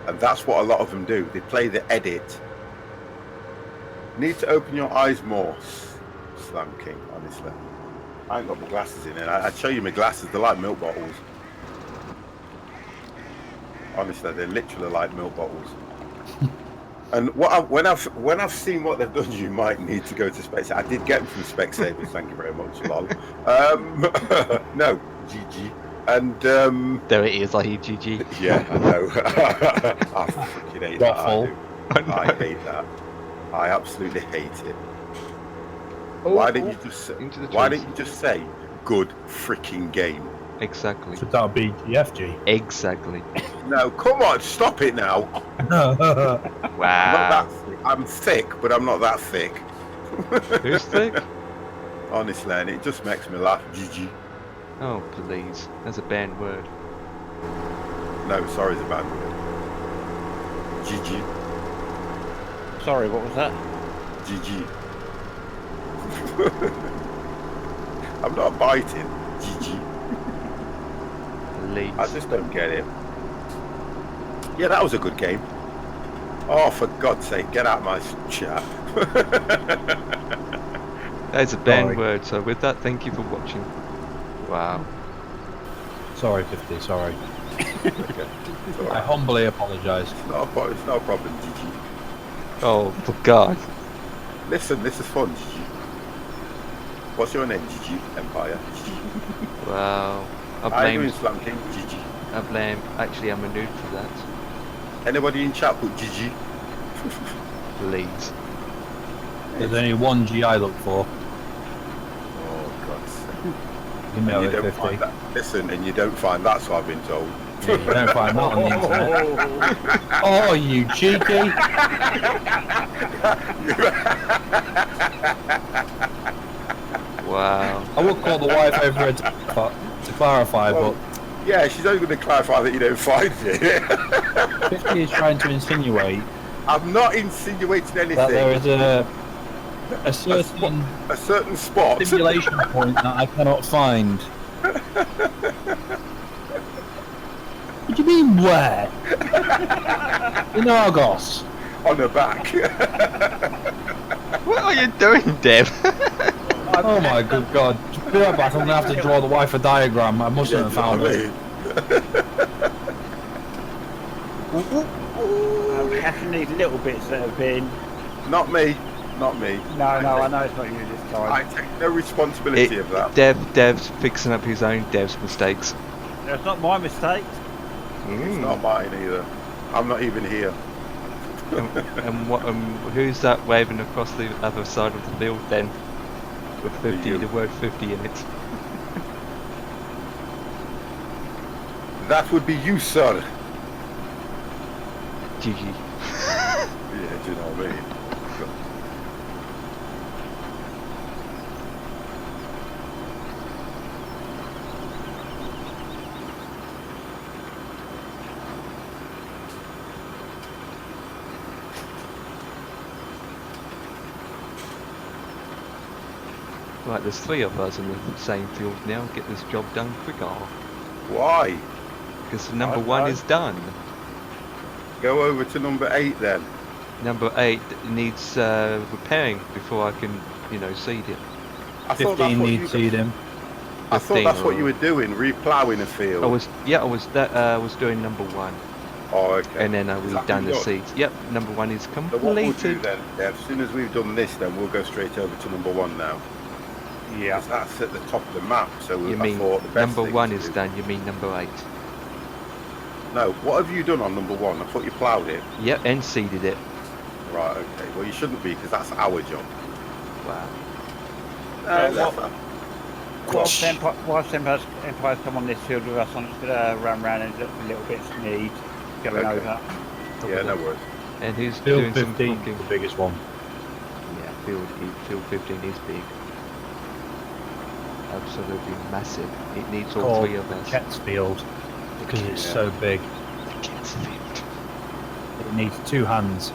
And that's what a lot of them do. They play the edit. Need to open your eyes more, Slam King, honestly. I ain't got my glasses in it. I'd show you my glasses. They're like milk bottles. Honestly, they're literally like milk bottles. And when I've seen what they've done, you might need to go to Specsavers. I did get them from Specsavers. Thank you very much, lol. No, GG. And there it is. I hear GG. Yeah, I know. I freaking hate that. I hate that. I absolutely hate it. Oh, Why didn't you just into the Why trees. didn't you just say good freaking game? Exactly. So that'll be GFG. Exactly. No, come on, stop it now. Wow. I'm thick, but I'm not that thick. Who's thick? Honestly, and it just makes me laugh. GG. Oh, please. That's a banned word. No, sorry, it's a bad word. GG. Sorry, what was that? GG. I'm not biting. GG. Please. I just don't get it. Yeah, that was a good game. Oh, for God's sake, get out my chat. That's a banned Sorry. word, so with that, thank you for watching. Wow. Sorry, 50, sorry. Okay. It's all I right. humbly apologise. It's not a problem, GG. Oh, for God. Listen, this is fun, GG. What's your name, GG? Empire? GG. Wow. I How you doing, blame, Slam King? GG. actually I'm a noob for that. Anybody in chat put GG? Please. There's only one G I look for. Oh, God's sake. You know And you it, don't 50. find that. Listen, and you don't find that's what I've been told. Yeah, you don't find that on the internet. Oh, you cheeky! Wow. I would call the wife over to clarify, Well, yeah, she's only going to clarify that you don't find it. but 50 is trying to insinuate I'm not insinuating anything. that there is a certain A certain spot. simulation point that I cannot find. What do you mean where? In Argos. On her back. What are you doing, Deb? Oh my good God. Be right back, I'm gonna have to draw the wife a diagram. I mustn't have found it. We have to need little bits that have been. Not me. Not me. No, I know it's not you this time. I take no responsibility of that. Dev's fixing up his own Dev's mistakes. It's not my mistake. It's not mine either. I'm not even here. And what? Who's that waving across the other side of the field then? With 50, the word 50 in it. That would be you, sir. GG. Yeah, do you know what I mean? Right, there's 3 of us in the same field now. Get this job done quicker. Why? Because number 1 is done. Go over to number 8 then. Number 8 needs repairing before I can, seed it. I thought 15 that's what needs you. seeding. I thought that's what you were doing, reploughing a field. I was doing number 1, Oh, okay. and then Is we've that done the done? seeds. Yep, number 1 is So what we'll do completed. then, Dev, as soon as we've done this, then we'll go straight over to number 1 now. Yeah. 'Cause that's at the top of the map. So You I mean thought the best number thing 1 to is do- done? You mean number 8? No, what have you done on number 1? I thought you ploughed it. Yep, and seeded it. Right. Okay. Well, you shouldn't be because that's our job. Wow. Whilst Empire's come on this field with us, I'm just going to run around and look for little bits need going Okay. over. Yeah, no worries. And who's Field doing some 15 cooking? is the biggest one. Yeah, field 15 is big. Absolutely massive. It needs all Called 3 of us. Ket's Field because it's Yeah. so big. Ket's field. It needs 2 hands.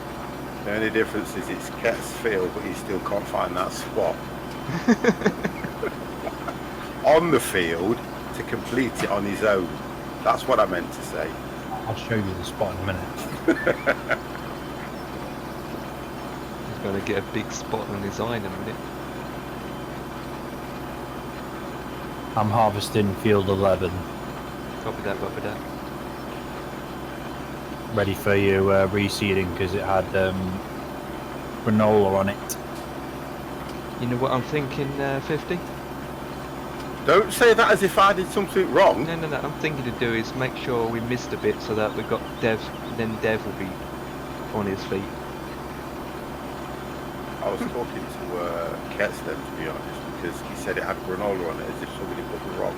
The only difference is it's Ket's field, but he still can't find that spot on the field to complete it on his own. That's what I meant to say. I'll show you the spot in a minute. He's going to get a big spot on his eye in a minute. I'm harvesting field 11, Copy that, copy that. ready for you reseeding because it had granola on it. You know what I'm thinking, 50? Don't say that as if I did something wrong. No, I'm thinking to do is make sure we missed a bit so that we've got Dev, then Dev will be on his feet. I was talking to Kets then, to be honest, because he said it had granola on it, as if somebody put the wrong.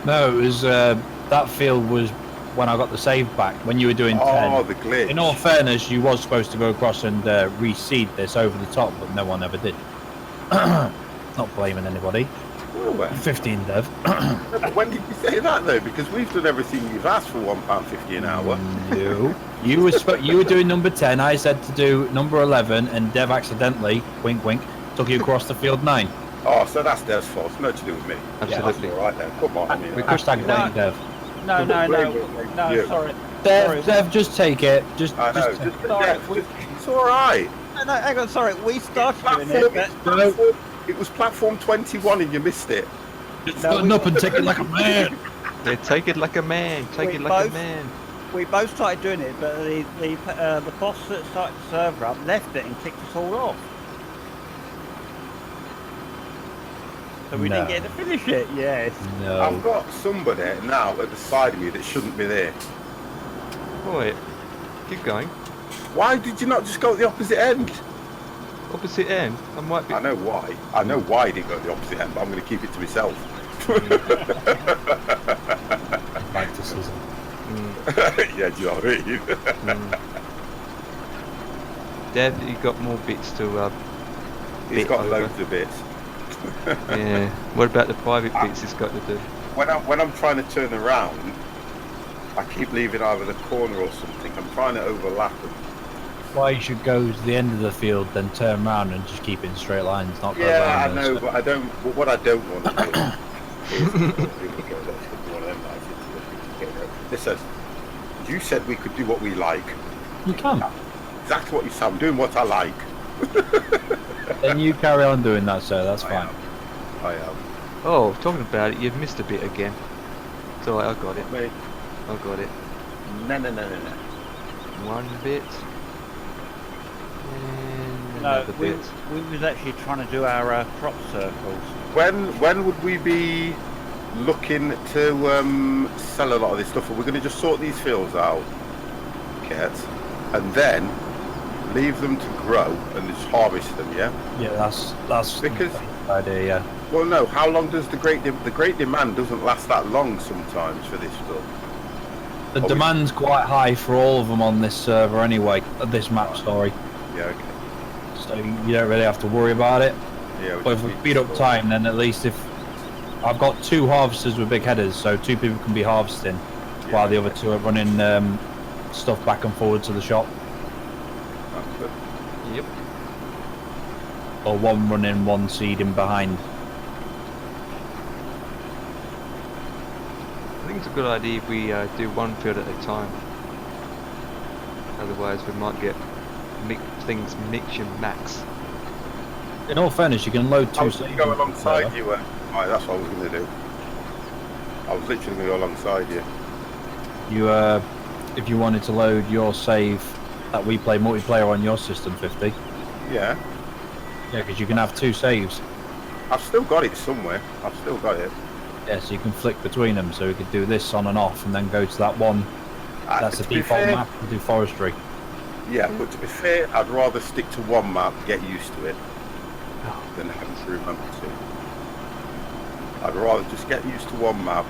No, it was that field was when I got the save back. When you were doing 10. Oh, the glitch. In all fairness, you was supposed to go across and reseed this over the top, but no one ever did. Not blaming anybody. Well, 15, Dev. when did you say that though? Because we've done everything you've asked for £1.50 an hour. No. You were doing number 10. I said to do number 11, and Dev accidentally, wink, wink, took you across the field 9. Oh, so that's Dev's fault. It's nothing to do with me. Absolutely. Yeah, all right then. Come on. I mean, Hashtag blame Dev. No, sorry. Dev, just take it. I know. Just It's all right. No, hang on, sorry. We started doing it, but... It was platform 21 and you missed it. Button up and take it like a man. Yeah, take it like a man. Take it like a man. We both started doing it, but the boss that started the server up left it and kicked us all off. So we didn't get to finish it. Yes. No. I've got somebody now at the side of me that shouldn't be there. Wait. Keep going. Why did you not just go at the opposite end? Opposite end. I might be. I know why. I know why he didn't go at the opposite end, but I'm going to keep it to myself. Practices. Yeah, do you know what I mean? Dev, you got more bits to. He's bit got over. loads of bits. Yeah. What about the private bits he's got to do? When I'm trying to turn around, I keep leaving either the corner or something. I'm trying to overlap them. Why you should go to the end of the field, then turn around and just keep it in straight lines, not go Yeah, around. I know, but I don't. What I don't want to do is listen. You said we could do what we like. You can. Exactly what you said. I'm doing what I like. Then you carry on doing that, sir. That's fine. I am. Oh, talking about it, you've missed a bit again. It's alright, I got it. Mate. I got it. No. One bit. And another bit. We was actually trying to do our crop circles. When would we be looking to sell a lot of this stuff? Are we going to just sort these fields out, Kurt, and then leave them to grow and just harvest them? Yeah. Yeah, that's Because the idea. Yeah. well, no. How long does the great demand doesn't last that long sometimes for this stuff? The demand's quite high for all of them on this server anyway. This map, sorry. Yeah. Okay. So you don't really have to worry about it. Yeah. But if we speed up time, then at least if I've got 2 harvesters with big headers, so 2 people can be harvesting, while the other 2 are running stuff back and forward to the shop. That's good. Yep. Or 1 running, 1 seeding behind. I think it's a good idea if we do one field at a time. Otherwise we might get things mix and max. In all fairness, you can load 2 I was seeds. going to go alongside you. Right, that's what I was going to do. I was literally going to go alongside you. You, if you wanted to load your save that we play multiplayer on your system, 50. Yeah. Yeah, because you can have 2 saves. I've still got it somewhere. I've still got it. Yeah, so you can flick between them. So we could do this on and off, and then go to that one. That's the to be default fair, map and do forestry. Yeah, but to be fair, I'd rather stick to one map, get used to it, than having to remember 2. I'd rather just get used to one map,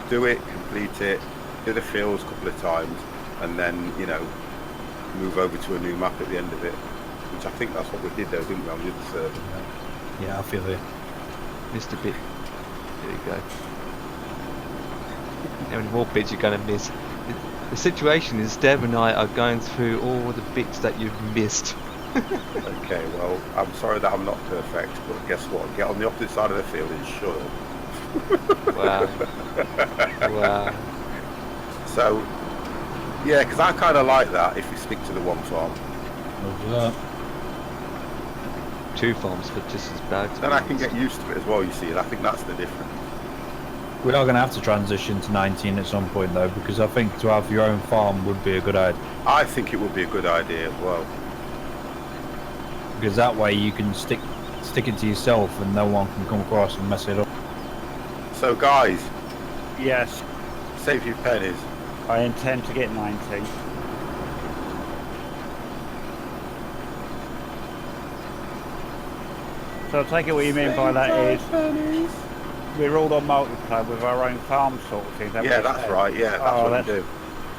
do it, complete it, do the fields a couple of times, and then, you know, move over to a new map at the end of it. Which I think that's what we did though, didn't we, on the other server? Yeah, I feel it. Missed a bit. There you go. How many more bits you're going to miss? The situation is Dev and I are going through all the bits that you've missed. Okay, well, I'm sorry that I'm not perfect, but guess what? Get on the opposite side of the field and shut up. Wow. Wow. So, yeah, because I kind of like that if you stick to the one farm. Over 2 farms, but just as bad. Then I can get used to it as well, you see, and I think that's the difference. We are going to have to transition to 19 at some point though, because I think to have your own farm would be a good idea. I think it would be a good idea as well. Because that way you can stick it to yourself and no one can come across and mess it up. So guys, Yes, save your pennies. I intend to get 19. So I take it what you mean by that is we're all on multiplayer with our own farm sort of thing. Yeah, that's right. Yeah, that's what we do.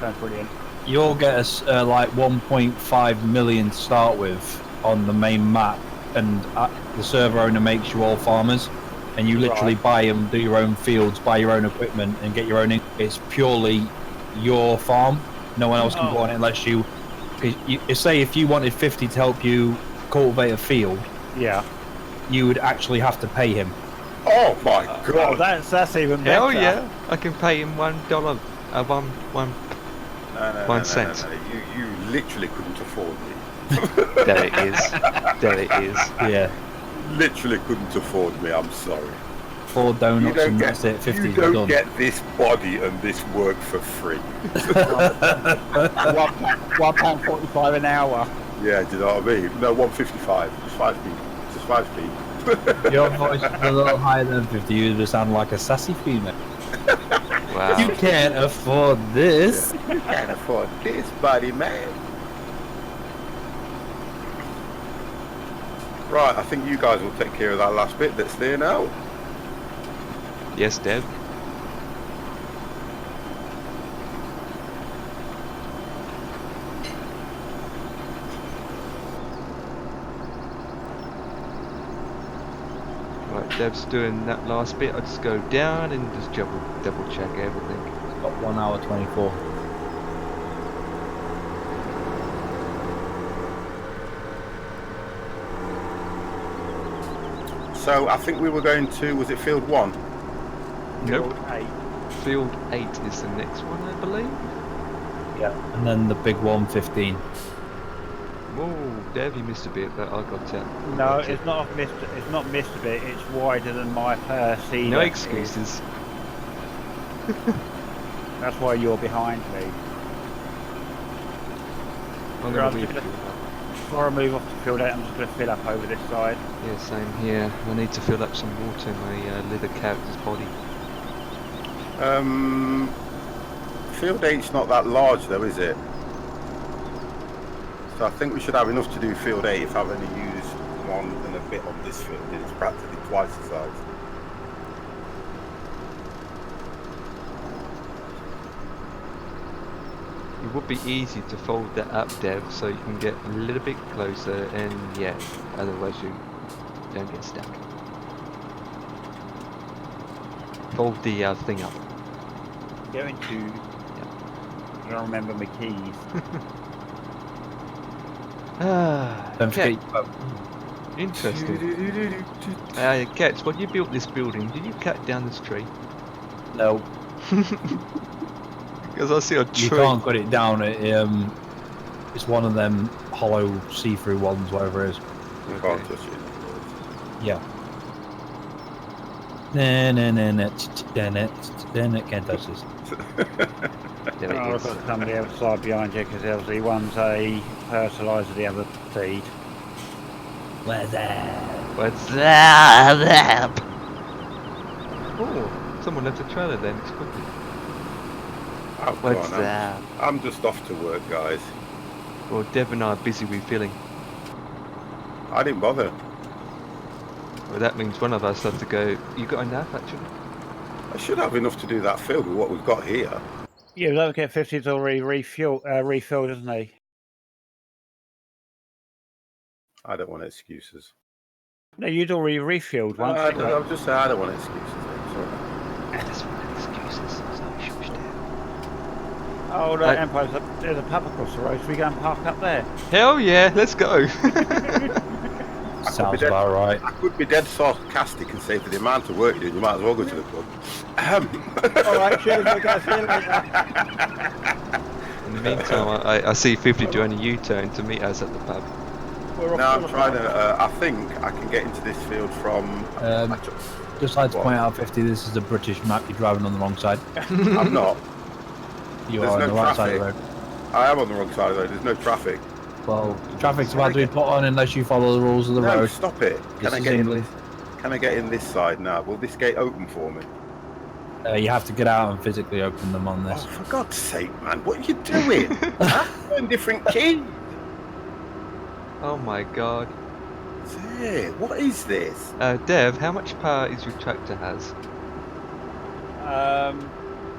Sounds brilliant. You'll get us like 1.5 million to start with on the main map, and the server owner makes you all farmers, and you literally buy them, do your own fields, buy your own equipment, and get your own. It's purely your farm. No one else can go on it unless you. Say if you wanted 50 to help you cultivate a field, you would actually have to pay him. Oh my god! That's even better. Hell yeah! I can pay him $1, one cent. No. You literally couldn't afford me. There it is. There it is. Yeah. Literally couldn't afford me. I'm sorry. 4 donuts and that's it. 50. You don't get this body and this work for free. £1.45 an hour. Yeah, do you know what I mean? No, 155. Just 5p. Just 5p. Your voice is a little higher than 50. You just sound like a sassy female. Wow. You can't afford this. You can't afford this, buddy, man. Right, I think you guys will take care of that last bit that's there now. Yes, Dev. Right, Dev's doing that last bit. I'll just go down and just double check everything. Got 1 hour 24. So I think we were going to, was it field 1? Nope. Field 8 is the next one, I believe. Yeah. And then the big 115. Oh, Dev, you missed a bit, but I got it. No, it's not missed. It's not missed a bit. It's wider than my seat. No excuses. That's why you're behind me. I'm gonna be. Before I move off to field 8, I'm just going to fill up over this side. Yeah, same here. I need to fill up some water in my leather character's body. Field 8's not that large though, is it? So I think we should have enough to do field 8 if I've only used 1 and a bit on this field. It's practically twice the size. It would be easy to fold that up, Dev, so you can get a little bit closer, and yeah, otherwise you don't get stuck. Fold the thing up. Going to... I don't remember my keys. Okay. Interesting. Cats, when you built this building, did you cut down this tree? No. Because I see a tree. You can't cut it down. It's one of them hollow see-through ones, whatever it is. You can't touch it. Yeah. Can't touch this. There I've it is. got somebody outside behind you because obviously one's a fertiliser, the other seed. What's that? What's that? Oh, someone left a trailer then. It's quickly. Oh, What's that? I'm just off to work, guys. Well, Dev and I are busy refilling. I didn't bother. Well, that means one of us have to go. You got enough, actually? I should have enough to do that field with what we've got here. Yeah, don't get 50's already refilled, isn't he? I don't want excuses. No, you'd already refilled once. I'll just say I don't want excuses. Sorry. That's one excuses. So shush down. Oh, no, Empire, there's a pub across the road. Should we go and park up there? Hell yeah, let's go. Sounds about right. I could be dead sarcastic and say for the amount of work you're doing, you might as well go to the pub. Alright, cheers, we'll go see you later. In the meantime, I see 50 doing a U-turn to meet us at the pub. Now I'm trying to, I think I can get into this field from... Just like to point out, 50, this is a British map. You're driving on the wrong side. I'm not. You are on the right side of the road. I am on the wrong side of the road. There's no traffic. Well, traffic's about to be put on unless you follow the rules of the road. Stop it. Can I get in this side now? Will this gate open for me? You have to get out and physically open them on this. Oh, for God's sake, man. What are you doing? I'm different keys. Oh my god. Hey, what is this? Dev, how much power is your tractor has?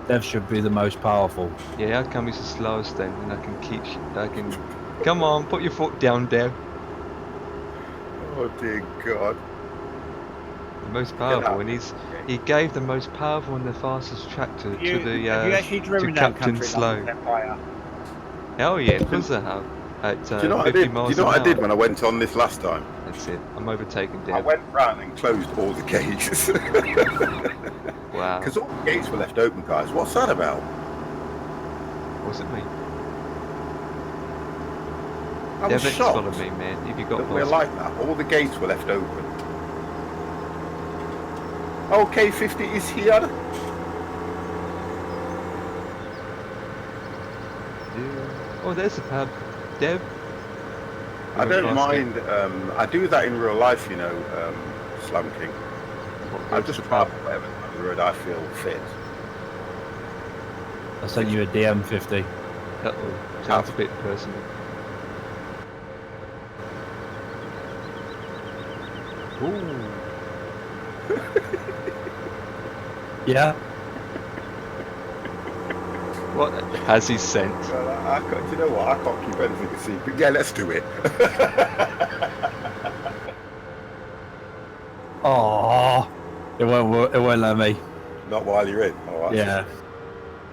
Dev should be the most powerful. Yeah, how come he's the slowest then? And I can. Come on, put your foot down, Dev. Oh dear God. The most powerful, and he gave the most powerful and the fastest tractor to the have you actually driven to down Captain country Slow. like Empire? Hell yeah, of course I have. At Do you know what I 50 did? Do miles you know an what I did hour. when I went on this last time? That's it. I'm overtaking I Dev. went round and closed all the gates. Wow. Because all the gates were left open, guys. What's that about? Was it me? I was Dev, shocked follow me, man. If you got that we're lost. like that. All the gates were left open. Okay, 50 is here. Oh, there's the pub. Dev. I don't mind. I do that in real life, you know, Slam King. I just park whatever road I feel fit. I sent you a DM50. Uh-oh. Sounds a bit personal. Ooh. Yeah. What has he sent? Well, do you know what? I can't keep anything a secret. Yeah, let's do it. Oh, it won't let me. Not while you're in. Oh, Yeah,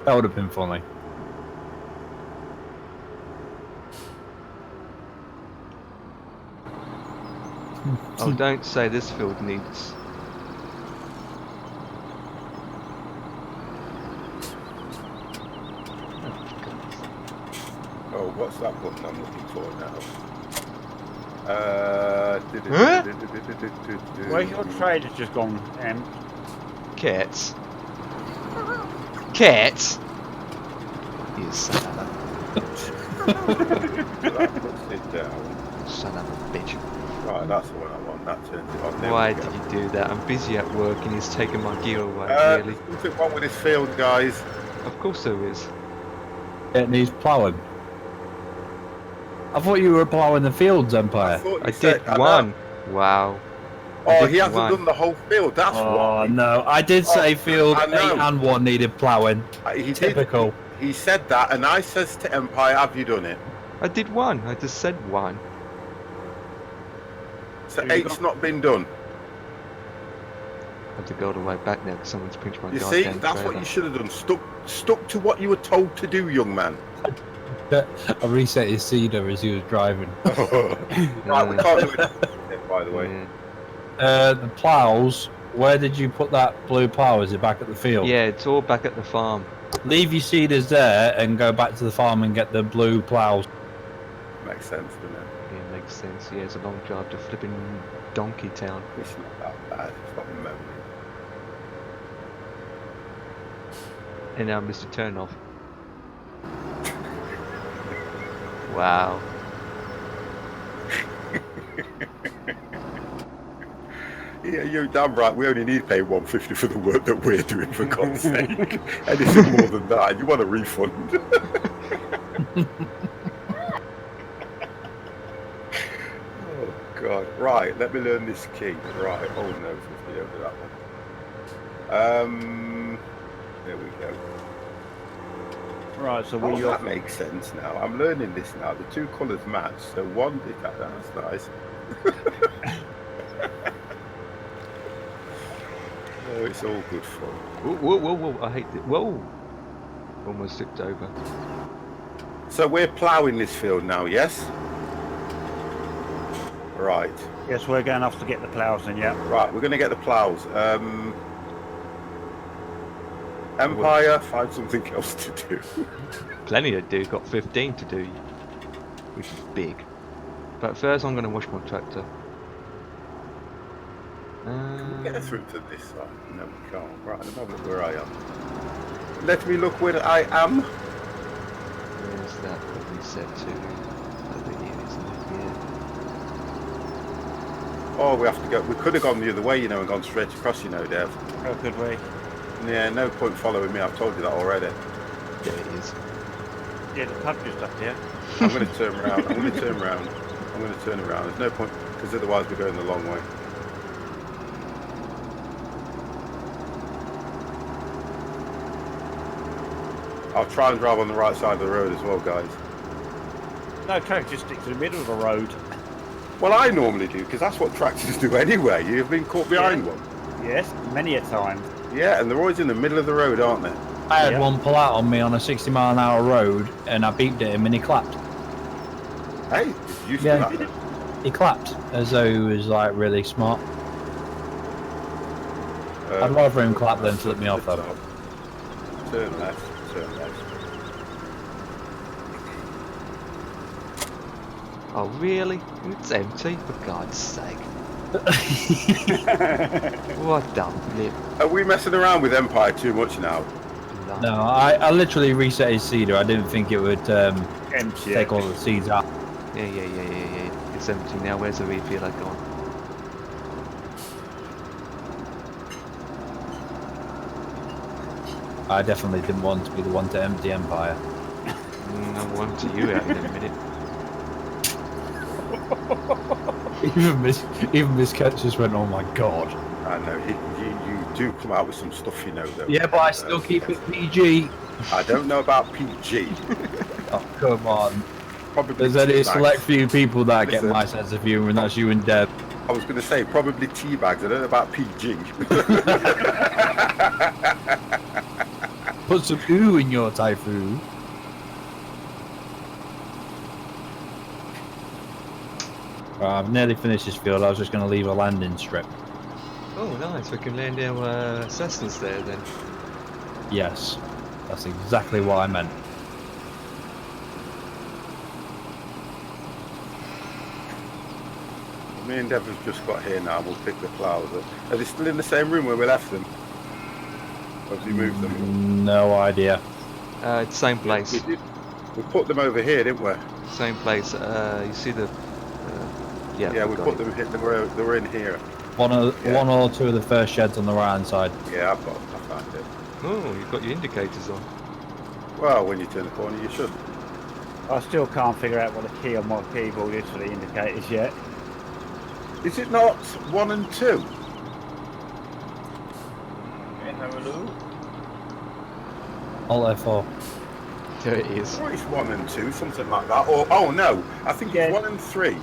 that would have been funny. Oh, don't say this field needs. Oh, what's that button I'm looking for now? Where's your trader just gone, Cats. Cats. You son of That puts it down. a son of a bitch. Right, that's the one I want. That turns it on. There Why we go. did you do that? I'm busy at work and he's taking my gear away. Really? There's something wrong with this field, guys. Of course there is. It needs ploughing. I thought you were ploughing the fields, Empire. thought you I said- did I know. one. Wow. I Oh, did he hasn't one. done the whole field. That's Oh why. no, I did say field I 8 know. and 1 needed ploughing. He Typical. did. He said that, and I says to Empire, "Have you done it?" I did one. I just said one. So Have you 8's not been done. I have to go all the way back now because someone's pinched my You see, goddamn that's what trailer. you should have done. Stuck to what you were told to do, young man. I reset his cedar as he was driving. Right, we can't do it. By the way, Yeah. The ploughs, where did you put that blue plough? Is it back at the field? Yeah, it's all back at the farm. Leave your cedars there and go back to the farm and get the blue ploughs. makes sense, doesn't it? Yeah, makes sense. Yeah, it's a long drive to flipping Donkey Town. It's not that bad. It's not remotely. And now Mr. Turnoff. Wow. Yeah, you're damn right. We only need to pay $150 for the work that we're doing, for God's sake. Anything more than that, you want a refund. Oh, God. Right, let me learn this key. Right, oh no, 50 over that one. There we go. Right, so Oh, we that makes sense now. I'm learning this now. The two colours match. So one, that's nice. Oh, it's all good fun. Whoa, whoa, whoa, whoa. I hate it. Whoa. Almost tipped over. So we're ploughing this field now, yes? Right. yes, we're going off to get the ploughs in, yeah. Right, we're going to get the ploughs. Empire, find something else to do. Plenty to do. Got 15 to do. Which is big. But first I'm going to wash my tractor. Get through to this side. No, we can't. Right, let me have a look where I am. Let me look where I am. Where's that probably set to? Over here, isn't it? Yeah. Oh, we have to go. We could have gone the other way, you know, and gone straight across, you know, Dev. How could we? Yeah, no point following me. I've told you that already. There it is. Yeah, the pub just up here. I'm going to turn around. I'm going to turn around. I'm going to turn around. There's no point because otherwise we're going the long way. I'll try and drive on the right side of the road as well, guys. No, tractors just stick to the middle of the road. Well, I normally do, because that's what tractors do anyway. You've been caught behind one. Yes, many a time. Yeah, and they're always in the middle of the road, aren't they? I had one pull out on me on a 60-mile-an-hour road, and I beeped at him, and he clapped. Hey, it's used to that then. He clapped, as though he was like really smart. I'd rather him clap than flip me off though. Turn left, turn left. Oh really? It's empty, for God's sake. What the flip? Are we messing around with Empire too much now? No, I literally reset his seeder. I didn't think it would Empty. take all the seeds out. Yeah. It's empty now. Where's the refueler gone? I definitely didn't want to be the one to empty Empire. I'll one to you out in a minute. Even Miss Ketch just went, oh my god. I know, you do come out with some stuff, you know, though. Yeah, but I still keep it PG. I don't know about PG. Oh, come on. Probably There's only a teabags. select few people that get Listen. my sense of humour, and that's you and Deb. I was going to say, probably teabags. I don't know about PG. Put some ooh in your typhoon. I've nearly finished this field. I was just going to leave a landing strip. Oh nice, we can land our Cessnas there then. Yes, that's exactly what I meant. Me and Dev have just got here now. We'll pick the ploughs up. Are they still in the same room where we left them? Or have you moved them? No idea. It's same place. We put them over here, didn't we? Same place. You see the... Yeah, we got put it. them. They were in here. One or two of the first sheds on the right hand side. Yeah, I found it. Oh, you've got your indicators on. Well, when you turn the corner, you should. I still can't figure out what the key on my keyboard is for the indicators yet. Is it not 1 and 2? Alt F4. There it is. Or it's 1 and 2, something like that. Or oh no, I think it's Yeah. 1 and 3.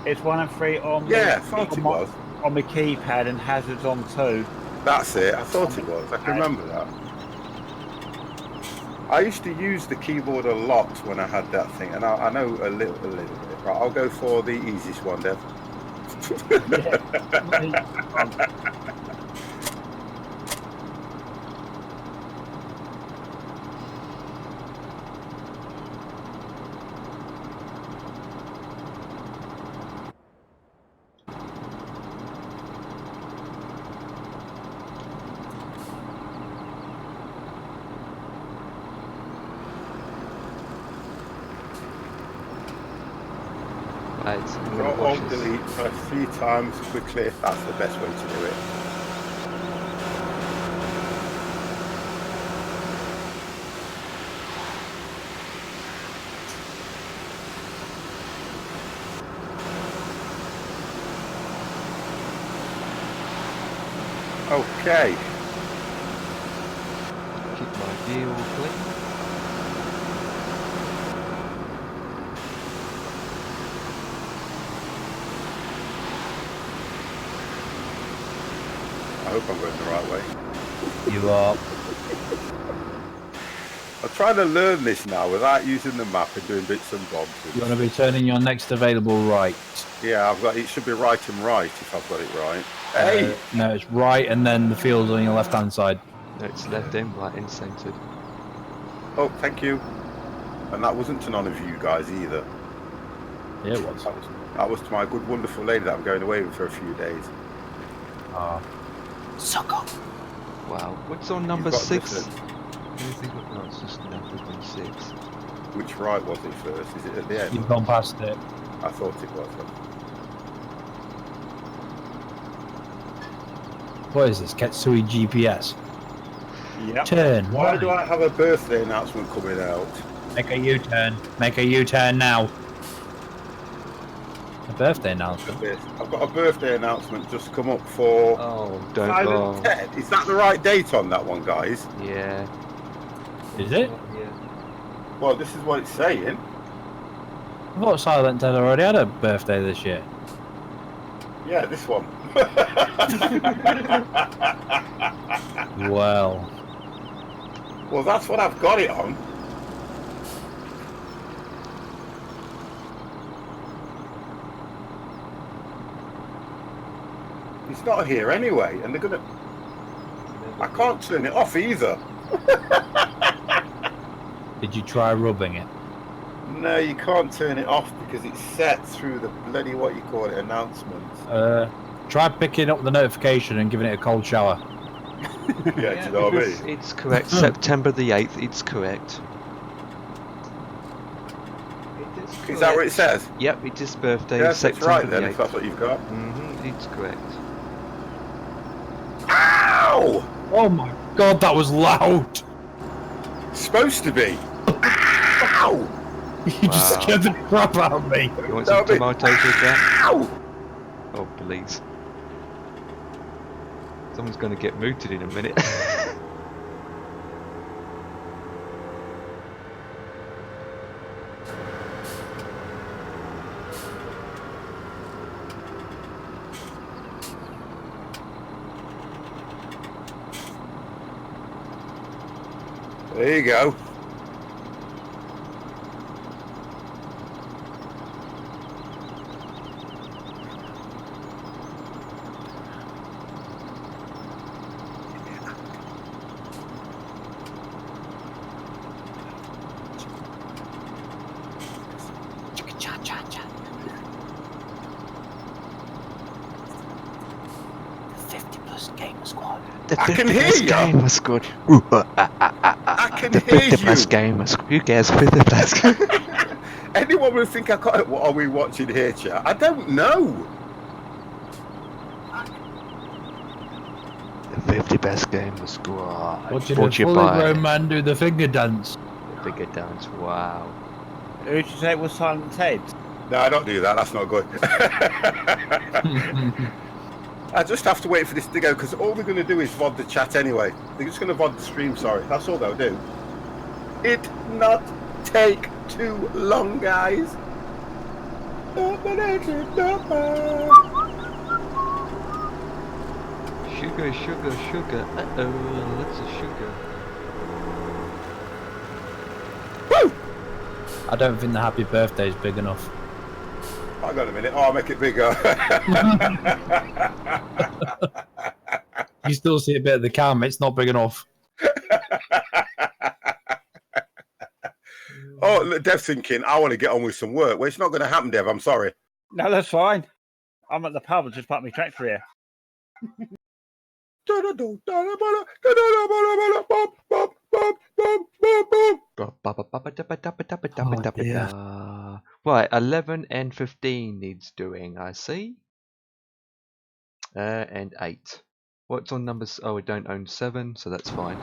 It's 1 and 3 on Yeah, I thought it was. on my keypad and hazards on 2. That's it. I thought it was. I can remember that. I used to use the keyboard a lot when I had that thing, and I know a little bit. Right, I'll go for the easiest one, Dev. Right, I'm gonna Alt watch this. delete 3 times quickly. That's the best way to do it. Okay. Keep my gear all clean. I hope I'm going the right way. You are. I'm trying to learn this now without using the map and doing bits and bobs. You want to be turning your next available right. Yeah, I've got. It should be right and right if I've got it right. Hey, No, it's right and then the field's on your left hand side. No, it's left and right and centered. oh, thank you. And that wasn't to none of you guys either. Yeah, it was. That was to my good, wonderful lady that I'm going away with for a few days. Suck up. Wow. What's on number You've got 6? different- Anything? No, it's just numbered on 6. Which right was it first? Is it at the end? You've gone past it. I thought it was. What is this? Ketsui GPS. Yep. Turn. Why right. do I have a birthday announcement coming out? Make a U-turn. Make a U-turn now. birthday announcement. I've got a birthday announcement just come up for Oh, don't. Silent Ted. Is that the right date on that one, guys? Yeah. Is it? Yeah. Well, this is what it's saying. I thought Silent Ted already had a birthday this year. Yeah, this one. Well, Well, that's what I've got it on. It's not here anyway, and they're gonna. I can't turn it off either. did you try rubbing it? No, you can't turn it off because it's set through the bloody what you call it announcements. Try picking up the notification and giving it a cold shower. Yeah, do you know what I mean? It's correct. September the 8th. It's correct. It is correct. Is that what it says? Yep, it is birthday. Yes, it's September right the then. 8th. If that's what you've got. It's correct. Ow! Oh my god, that was loud! It's supposed to be. Ow! You just Wow. scared the crap out of me. You want some tomatoes with that? Ow! Oh, please. Someone's going to get mooted in a minute. There you go. The I can 50 hear best you. game was good. I can The hear 50 best you. game was good. Who cares? 50 best game. Anyone will think I got it. What are we watching here, chat? I don't know. The 50 best game was good. Watching a Brought you fully by grown man do the finger dance. the figure dance. Wow. Who did you say it was Silent Ted? No, I don't do that. That's not good. I just have to wait for this to go because all they're going to do is VOD the chat anyway. They're just going to VOD the stream, sorry. That's all they'll do. It not take too long, guys. Sugar, sugar, sugar. Uh-oh, lots of sugar. Woo! I don't think the happy birthday is big enough. Hang on a minute. Oh, I'll make it bigger. You still see a bit of the cam, it's not big enough. Oh, look, Dev's thinking, I want to get on with some work. Well, it's not going to happen, Dev. I'm sorry. No, that's fine. I'm at the pub. I just parked my tractor here. Right, 11 and 15 needs doing, I see. And 8. What's on numbers? Oh, we don't own 7, so that's fine.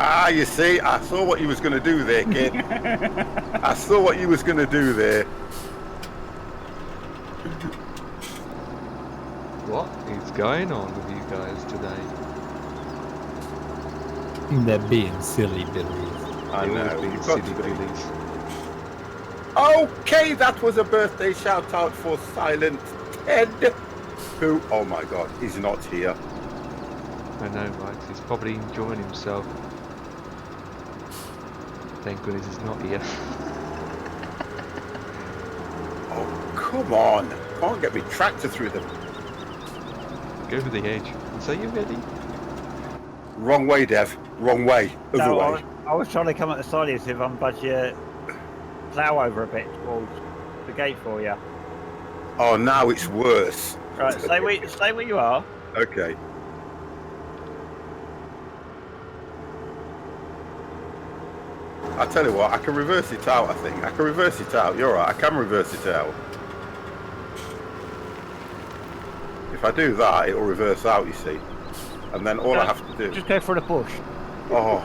Ah, you see, I saw what you was going to do there, kid. I saw what you was going to do there. What is going on with you guys today? They're being silly billies. I They know. always being You've got silly to be. billies. Okay, that was a birthday shout out for Silent Ted, who, oh my god, is not here. I know, right? He's probably enjoying himself. Thank goodness he's not here. Oh, come on. Can't get me tractor through them. Go over the edge. So you ready? Wrong way, Dev. Wrong way. Other No, way. I was trying to come at the side of you, see if I can budge your plough over a bit towards the gate for you. Oh, now it's worse. Right, stay where you are. Okay. I tell you what, I can reverse it out, I think. I can reverse it out. You're right, I can reverse it out. If I do that, it'll reverse out, you see. And then all I have to do... Just go for the bush. Oh.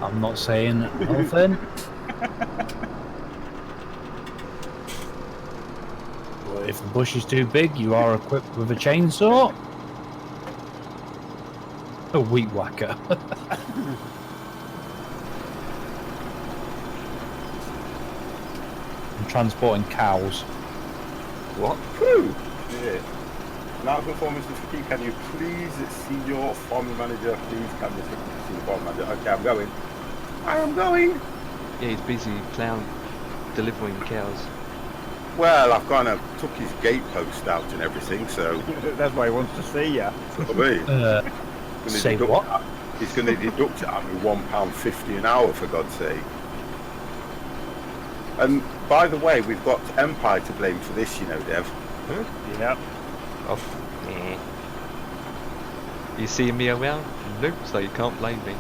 I'm not saying nothing. Well, if the bush is too big, you are equipped with a chainsaw. A weed whacker. I'm transporting cows. What? Whew. Yeah. Now, before Mr. Fiki, can you please see your farm manager? Please, can Mr. Fiki see the farm manager? Okay, I'm going. I am going. Yeah, he's busy delivering cows. Well, I've kind of took his gatepost out and everything, so That's why he wants to see you. that's what I mean. Say what? He's going to deduct it at me £1.50 an hour, for God's sake. And by the way, we've got Empire to blame for this, you know, Dev. Huh? Yep. Oh, yeah. You seeing me around? Nope, so you can't blame me.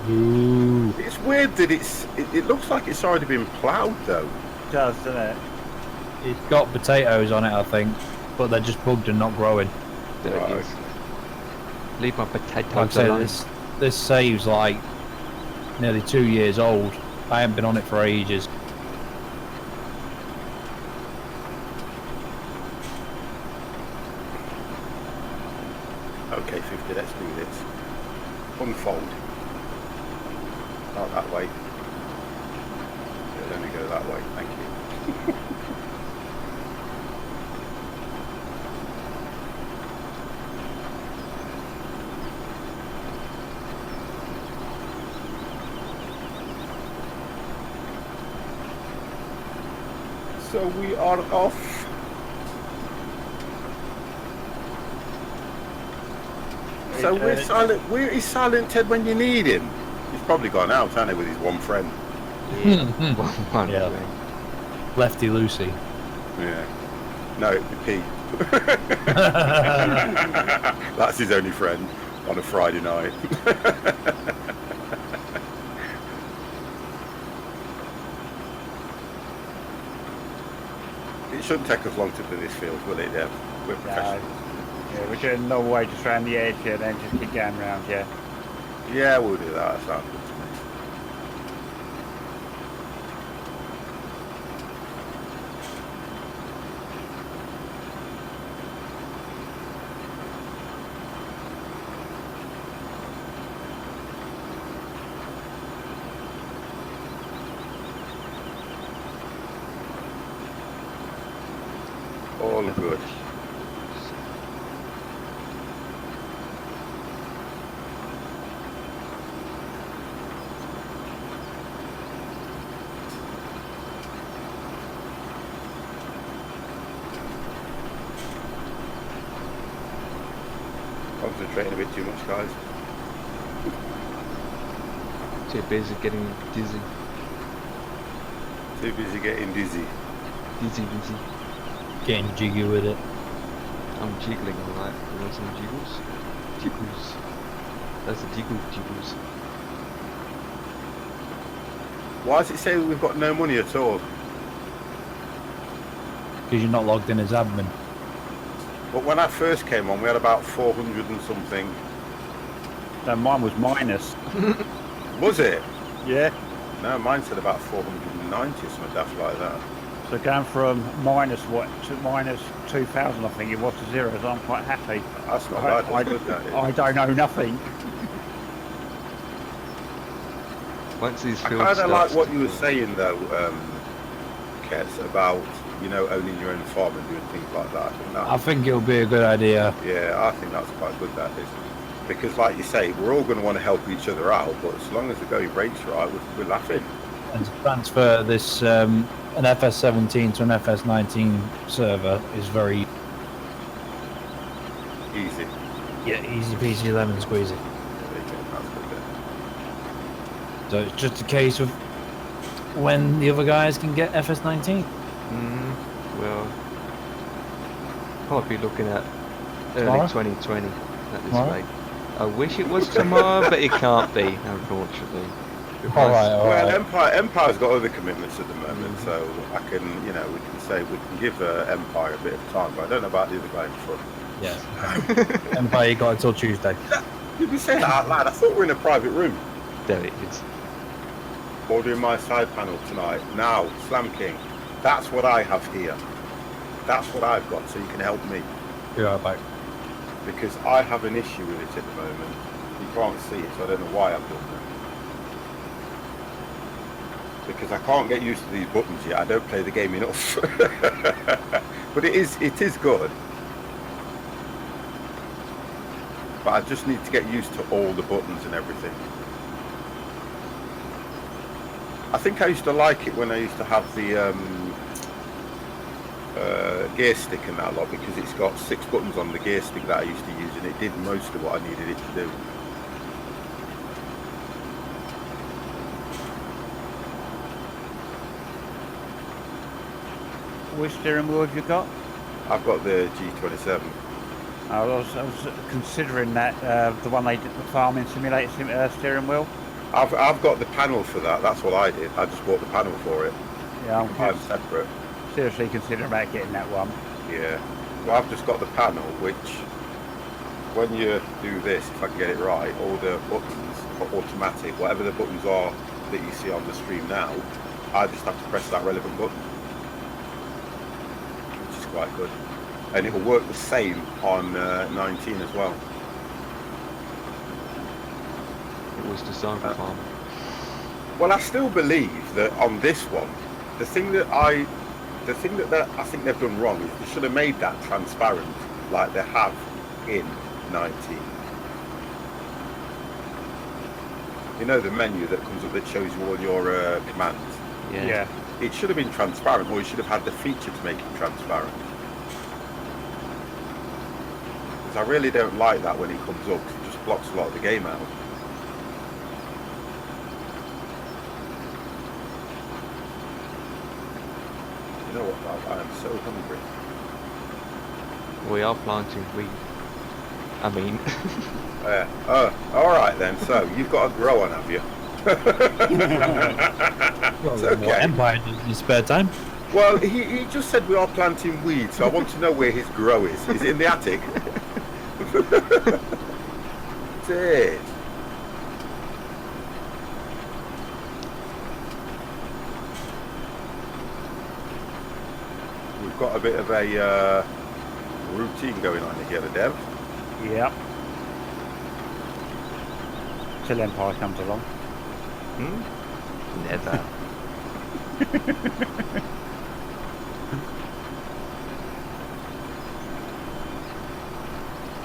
Ooh. It's weird that it looks like it's already been ploughed, though. It does, doesn't it? It's got potatoes on it, I think, but they're just bugged and not growing. There Right. it is. Leave my Like I potatoes say, alone. this save's like nearly 2 years old. I haven't been on it for ages. Okay, 50, let's do this. Unfold. Not that way. It'll only go that way, thank you. So we are off. So we're silent. Where is Silent Ted when you need him? He's probably gone out, hasn't he, with his one friend? Yeah. One Yeah. thing. Lefty Lucy. Yeah. No, it'd be Pete. That's his only friend on a Friday night. It shouldn't take us long to do this field, will it, Dev? We're professionals. Yeah, we're doing no way just round the edge here, then just keep going round, yeah. Yeah, we'll do that. That sounds good to me. All good. Concentrating a bit too much, guys. Too busy getting dizzy. Too busy getting dizzy. Dizzy. Getting jiggy with it. I'm jiggling alright. You want some jiggles? Jiggles. That's the jiggles. Why does it say that we've got no money at all? Because you're not logged in as admin. But when I first came on, we had about 400 and something. No, mine was minus. Was it? Yeah. No, mine said about 490 or something daft like that. So going from minus what to minus 2,000, I think it was, to zeros, I'm quite happy. That's not bad. That's good, that is. I don't know nothing. Once these I fields kind of start like what to you were grow. saying though, Kes, about, you know, owning your own farm and doing things like that. I think it'll be a good idea. Yeah, I think that's quite good, that is. Because like you say, we're all going to want to help each other out, but as long as the going rate's right, we're laughing. And to transfer this an FS17 to an FS19 server is very Easy. easy peasy lemon squeezy. There you go, that's good then. So it's just a case of when the other guys can get FS19. Well, probably looking at early Tomorrow? 2020 at this Tomorrow? rate. I wish it was tomorrow, but it can't be, unfortunately. All right, all Well, right. Empire's got other commitments at the moment, so I can, you know, we can say we can give Empire a bit of time, but I don't know about the other guy in front. Yeah. Empire, you got until Tuesday. Did we say that out loud? I thought we were in a private room. There it is. Ordering my side panel tonight. Now, Slam King, that's what I have here. That's what I've got, so you can help me. Be right back. Because I have an issue with it at the moment. You can't see it, so I don't know why I've done that. Because I can't get used to these buttons yet. I don't play the game enough. But it is good. But I just need to get used to all the buttons and everything. I think I used to like it when I used to have the gear stick and that lot, because it's got 6 buttons on the gear stick that I used to use, and it did most of what I needed it to do. Which steering wheel have you got? I've got the G27. I was considering that the one they did, the farming simulator steering wheel. I've got the panel for that. That's what I did. I just bought the panel for it. Yeah, I'm separate. Seriously considering about getting that one. Yeah. So I've just got the panel, which when you do this, if I can get it right, all the buttons are automatic. Whatever the buttons are that you see on the stream now, I just have to press that relevant button, which is quite good. And it will work the same on 19 as well. It was designed for farming. Well, I still believe that on this one, the thing that I think they've done wrong is they should have made that transparent, like they have in 19. You know, the menu that comes up that shows you all your commands. Yeah. It should have been transparent, or you should have had the feature to make it transparent. Because I really don't like that when it comes up, because it just blocks a lot of the game out. You know what, Bob? I am so hungry. We are planting wheat. I mean... Alright then, so you've got a grow on, have you? Well, okay. what Empire does in his spare time? Well, he just said we are planting weeds, so I want to know where his grow is. Is it in the attic? Dead. We've got a bit of a routine going on here, Dev. Yep. Till Empire comes along. Never.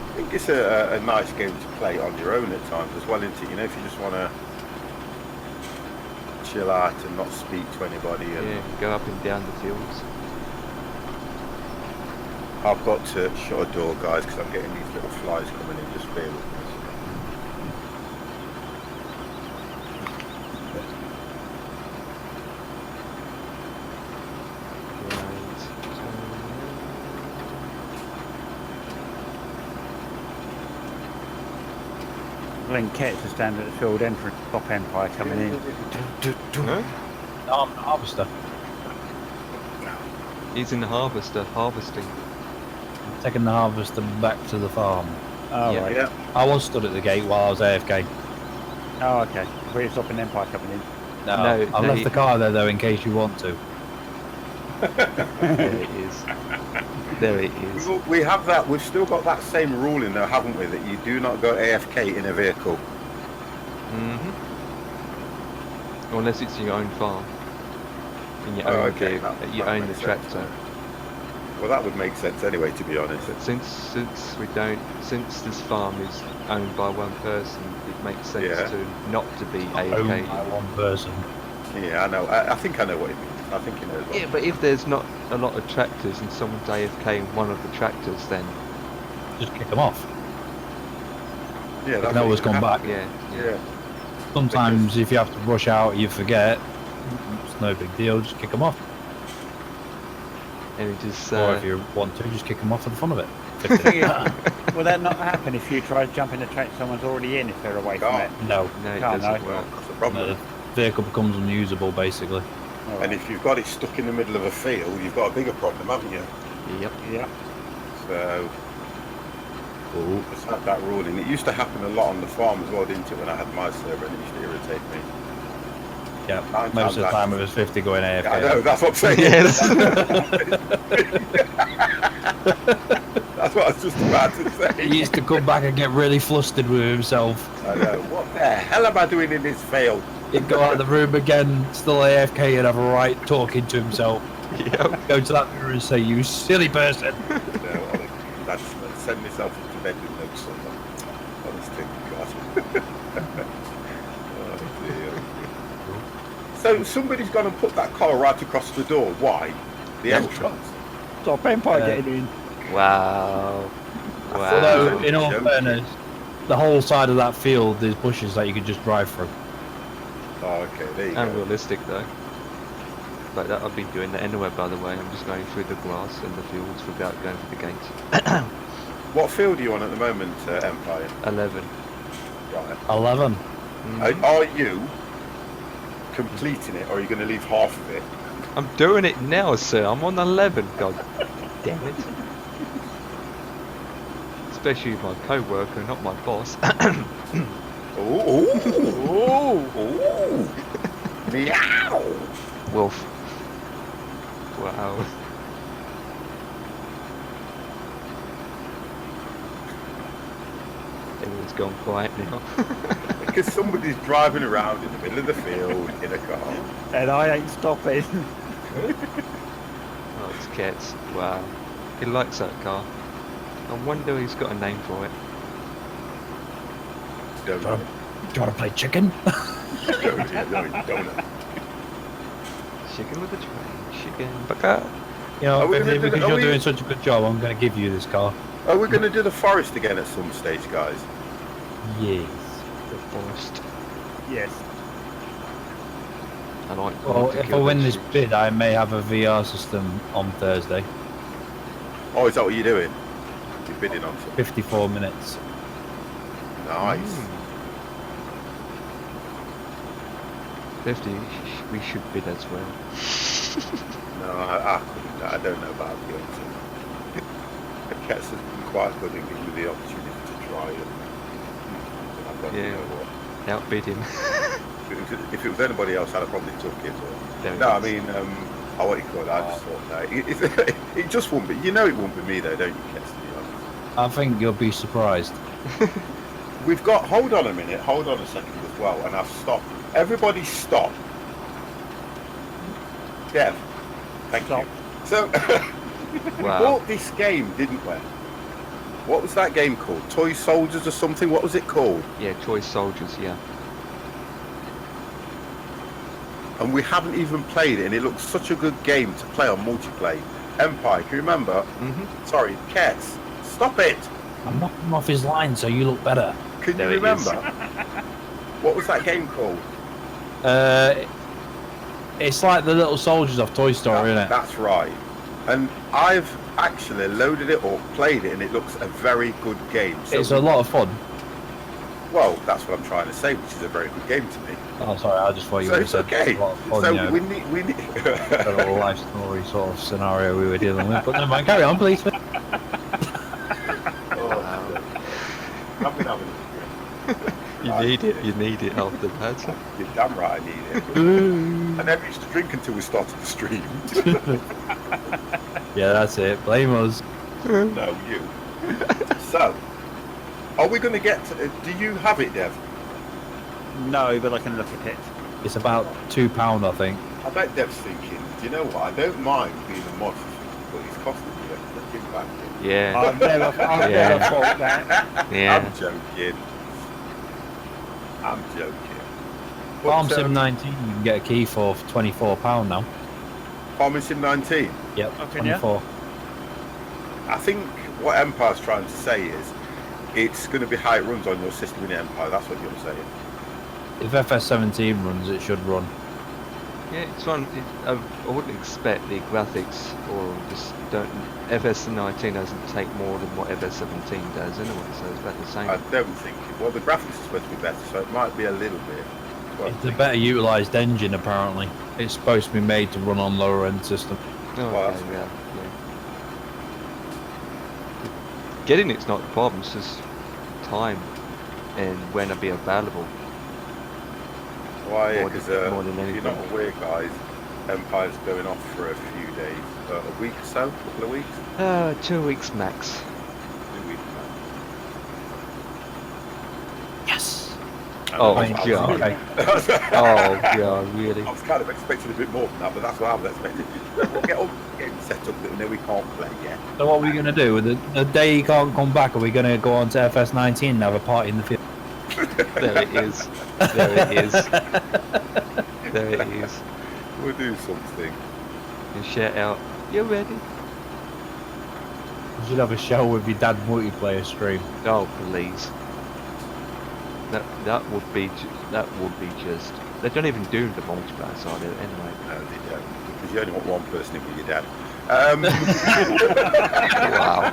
I think it's a nice game to play on your own at times as well, isn't it? You know, if you just want to chill out and not speak to anybody. And Yeah, go up and down the fields. I've got to shut a door, guys, because I'm getting these little flies coming in. Just bear with me. Glenn to stand at the field entrance, top Empire coming in. Harvester. He's in the harvester, harvesting. Taking the harvester back to the farm. Oh, Yeah. right. Yeah. I was stood at the gate while I was AFK. Oh, okay. We're stopping Empire coming in. No, No, I no, left you- the car there though in case you want to. There it is. There it is. We have that. We've still got that same rule in there, haven't we? That you do not go AFK in a vehicle. Unless it's your own farm. In your Oh, own okay, vehicle, that you own the makes sense. tractor. Well, that would make sense anyway, to be honest. But since this farm is owned by one person, it makes sense Yeah. to not to be Owned AFK. by one person. Yeah, I know. I think I know what it means. I think he knows what Yeah, but if there's not a lot of tractors and someone's AFK in one of the tractors, then Just kick them off. Yeah, They can always come back. yeah. Yeah. Sometimes if you have to rush out, you forget. It's no big deal. Just kick them off. And it just Or if you want to, just kick them off for the fun of it. Will that not happen if you try to jump in a track someone's already in if they're away from Can't. it? No. no, it Can't, doesn't no. work. That's the problem. The vehicle becomes unusable basically. All right. And if you've got it stuck in the middle of a field, you've got a bigger problem, haven't you? Yep. Yeah. So, Oh, just had that ruling. It used to happen a lot on the farm as well, didn't it, when I had my server, and it used to irritate me. Yeah, most of the time it was 50 going AFK. Yeah, I know, that's what I'm saying. Yes. That's what I was just about to say. He used to come back and get really flustered with himself. I know. What the hell am I doing in this field? He'd go out of the room again, still AFK, and have a right talking to himself. Yep. Go to that mirror and say, "You silly person." No, that's send myself to bed with no sun. Honest to God. Oh, dear. So somebody's gone and put that collar right across the door. Why? The entrance. Stop Empire getting in. Wow. Although, Wow. in all fairness, the whole side of that field, there's bushes that you could just drive through. Oh, okay, there you go. Unrealistic though. But that, I've been doing that anyway, by the way. I'm just going through the grass and the fields without going through the gates. What field are you on at the moment, Empire? 11. Right. 11. Are you completing it, or are you going to leave half of it? I'm doing it now, sir. I'm on 11. God damn it. Especially my co-worker, not my boss. Ooh, ooh, meow. Wolf. Wow. Everyone's gone quiet now. Because somebody's driving around in the middle of the field in a car. And I ain't stopping. Oh, it's Cats. Wow. He likes that car. I wonder he's got a name for it. Do you want to play chicken? Don't. Chicken with a train. Chicken. Baka. You know, Are we gonna because do- are you're we- doing such a good job, I'm going to give you this car. Are we going to do the forest again at some stage, guys? Yes. The forest. Yes. I like. Well, to if I kill win the this sheep. bid, I may have a VR system on Thursday. Oh, is that what you're doing? You're bidding on something? 54 minutes. Nice. 50. We should bid as well. No, I couldn't. I don't know about the option. Kets has been quite good in giving me the opportunity to try it. I've got, Yeah. you know what? Outbid him. If it was anybody else, I'd have probably took it. There No, I it is. mean, what you call it? I just thought no. It just won't be. You know, it won't be me though, don't you, Kets? To be honest. I think you'll be surprised. We've got. Hold on a minute. Hold on a second as well. And I've stopped. Everybody, stop. Dev, thank Stop. you. So we Wow. bought this game, didn't we? What was that game called? Toy Soldiers or something? What was it called? Yeah, Toy Soldiers, yeah. And we haven't even played it, and it looks such a good game to play on multiplayer. Empire, can you remember? Mm-hmm. Sorry, Kets, stop it! I'm knocking him off his line so you look better. Can There you it is. remember? What was that game called? It's like the little soldiers off Toy Story, isn't it? That's right. And I've actually loaded it or played it, and it looks a very good game. So It's a lot of fun. Well, that's what I'm trying to say, which is a very good game to me. Oh, sorry, I just thought you So would have it's said okay. it's a lot of fun, So you know, we need. a little life story sort of scenario we were dealing with. But never mind, carry on, please. Oh, I've been having You need it. You need it after that. You're damn right I need it. I never used to drink until we started the stream. Yeah, that's it. Blame us. No, you. So, are we going to get to... do you have it, Dev? No, but I can look at it. It's about £2, I think. I bet Dev's thinking, do you know what? I don't mind being a mod for 50, but it's costing me. Let's give it back to you. Yeah. I've never Yeah. thought that. Yeah. I'm joking. I'm joking. But, Farm Sim 19 you can get a key for £24 now. Farming Sim 19. Yep, Oh, can ya? 24. I think what Empire's trying to say is it's going to be how it runs on your system in Empire. That's what you're saying. If FS17 runs, it should run. Yeah, it's fun. I wouldn't expect the graphics or just don't. FS19 doesn't take more than what FS17 does anyway, so it's about the same. I don't think it. Well, the graphics are supposed to be better, so it might be a little bit. But It's a better utilised engine, apparently. It's supposed to be made to run on lower end system. Oh, well, okay, that's- yeah. Getting it's not the problem, it's just time and when I'll be available. Why? Because more than if anything. you're not aware, guys, Empire's going off for a few days, a week or so, a couple of weeks. 2 weeks max. 2 weeks. Yes. Oh, I God. Okay. Oh god, really? I was kind of expecting a bit more than that, but that's what I was expecting. We'll get all the games set up that we know we can't play yet. So what are we going to do? The day he can't come back, are we going to go on to FS19 and have a party in the field? There it is. There it is. There it is. We'll do something. And shout out, you ready? You should have a show with your dad multiplayer stream. Oh please. That would be just. They don't even do the multiplayer side of it anyway. No, they don't. Because you only want one person in with your dad. Wow.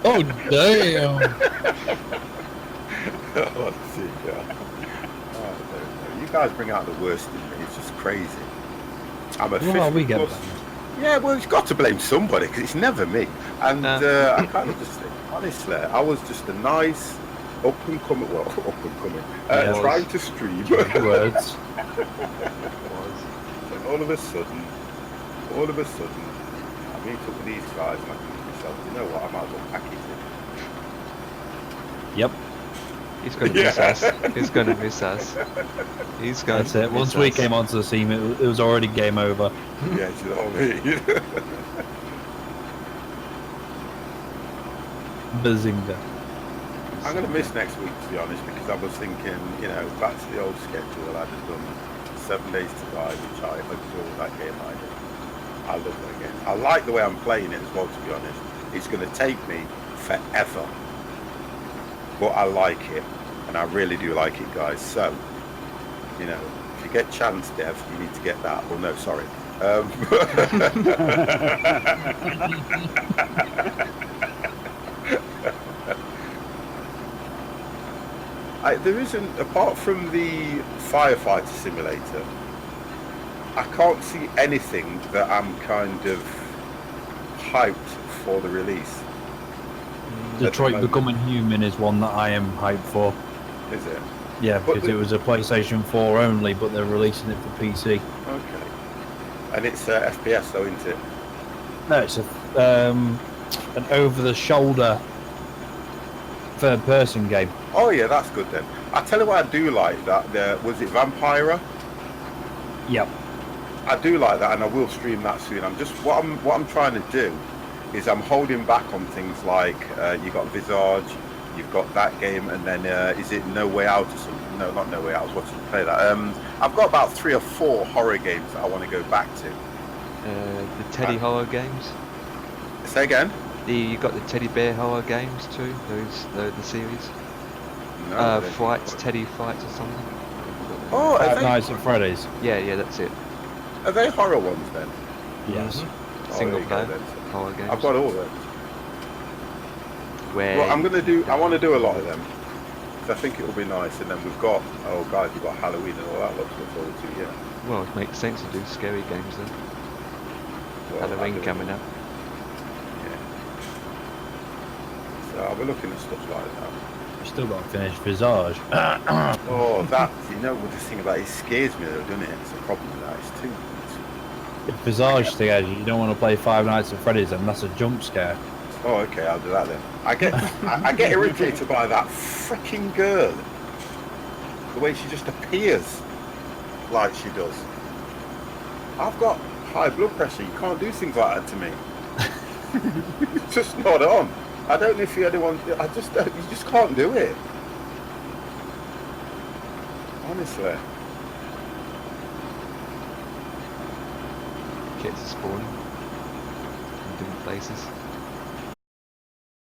Oh damn! Oh, dear. I don't know. You guys bring out the worst in me. It's just crazy. I'm a Well, we get plus. blamed. Yeah, well, you've got to blame somebody because it's never me. And No. I kind of just think, honestly, I was just a nice up and coming, Yeah. trying to stream. Words. And all of a sudden, I meet up with these guys and I think to myself, you know what, I might as well pack it in. Yep. He's gonna miss us. He's gonna miss us. He's gonna. That's it. miss Once we us. came onto the scene, it was already game over. Yeah, do you know what I mean? Bazinga. I'm going to miss next week, to be honest, because I was thinking, you know, back to the old schedule. I'd have done 7 Days to Die, which I adore that game I did. I love that game. I like the way I'm playing it as well, to be honest. It's going to take me forever. But I like it, and I really do like it, guys. So, you know, if you get chance, Dev, you need to get that. Well, no, sorry. There isn't, apart from the firefighter simulator, I can't see anything that I'm kind of hyped for the release. Detroit Becoming Human is one that I am hyped for. Is it? Yeah, But because it was a PlayStation 4 only, but they're releasing it for PC. Okay. And it's FPS though, isn't it? No, it's an over-the-shoulder third-person game. Oh yeah, that's good then. I tell you what I do like that. Was it Vampira? Yep. I do like that, and I will stream that soon. I'm just what I'm trying to do is I'm holding back on things like you got Visage, you've got that game, and then is it No Way Out or something? No, not No Way Out. I was watching you play that. I've got about 3 or 4 horror games that I want to go back to. The Teddy horror games. Say again? You got the Teddy Bear horror games too. The series. No. Frights, Teddy Frights or something. Oh, Five Nights at Freddy's. Yeah, that's it. are they horror ones then? Yes. Oh, Single there you go player then. horror games. I've got all of them. Where Well, I want to do a lot of them. So I think it will be nice. And then we've got, oh guys, we've got Halloween and all that lot to look forward to, yeah. Well, it makes sense to do scary games then. Well, Halloween coming up. Yeah. So I'll be looking at stuff like that. You still got to finish Visage. Oh, that, you know what the thing about it scares me though, doesn't it? It's a problem with that. It's too... If Visage scares you, you don't want to play Five Nights at Freddy's, and that's a jump scare. Oh, okay, I'll do that then. I get irritated by that freaking girl. The way she just appears like she does. I've got high blood pressure. You can't do things like that to me. It's just not on. I don't know if anyone. I just don't. You just can't do it. Honestly. Kids are spawning in different places.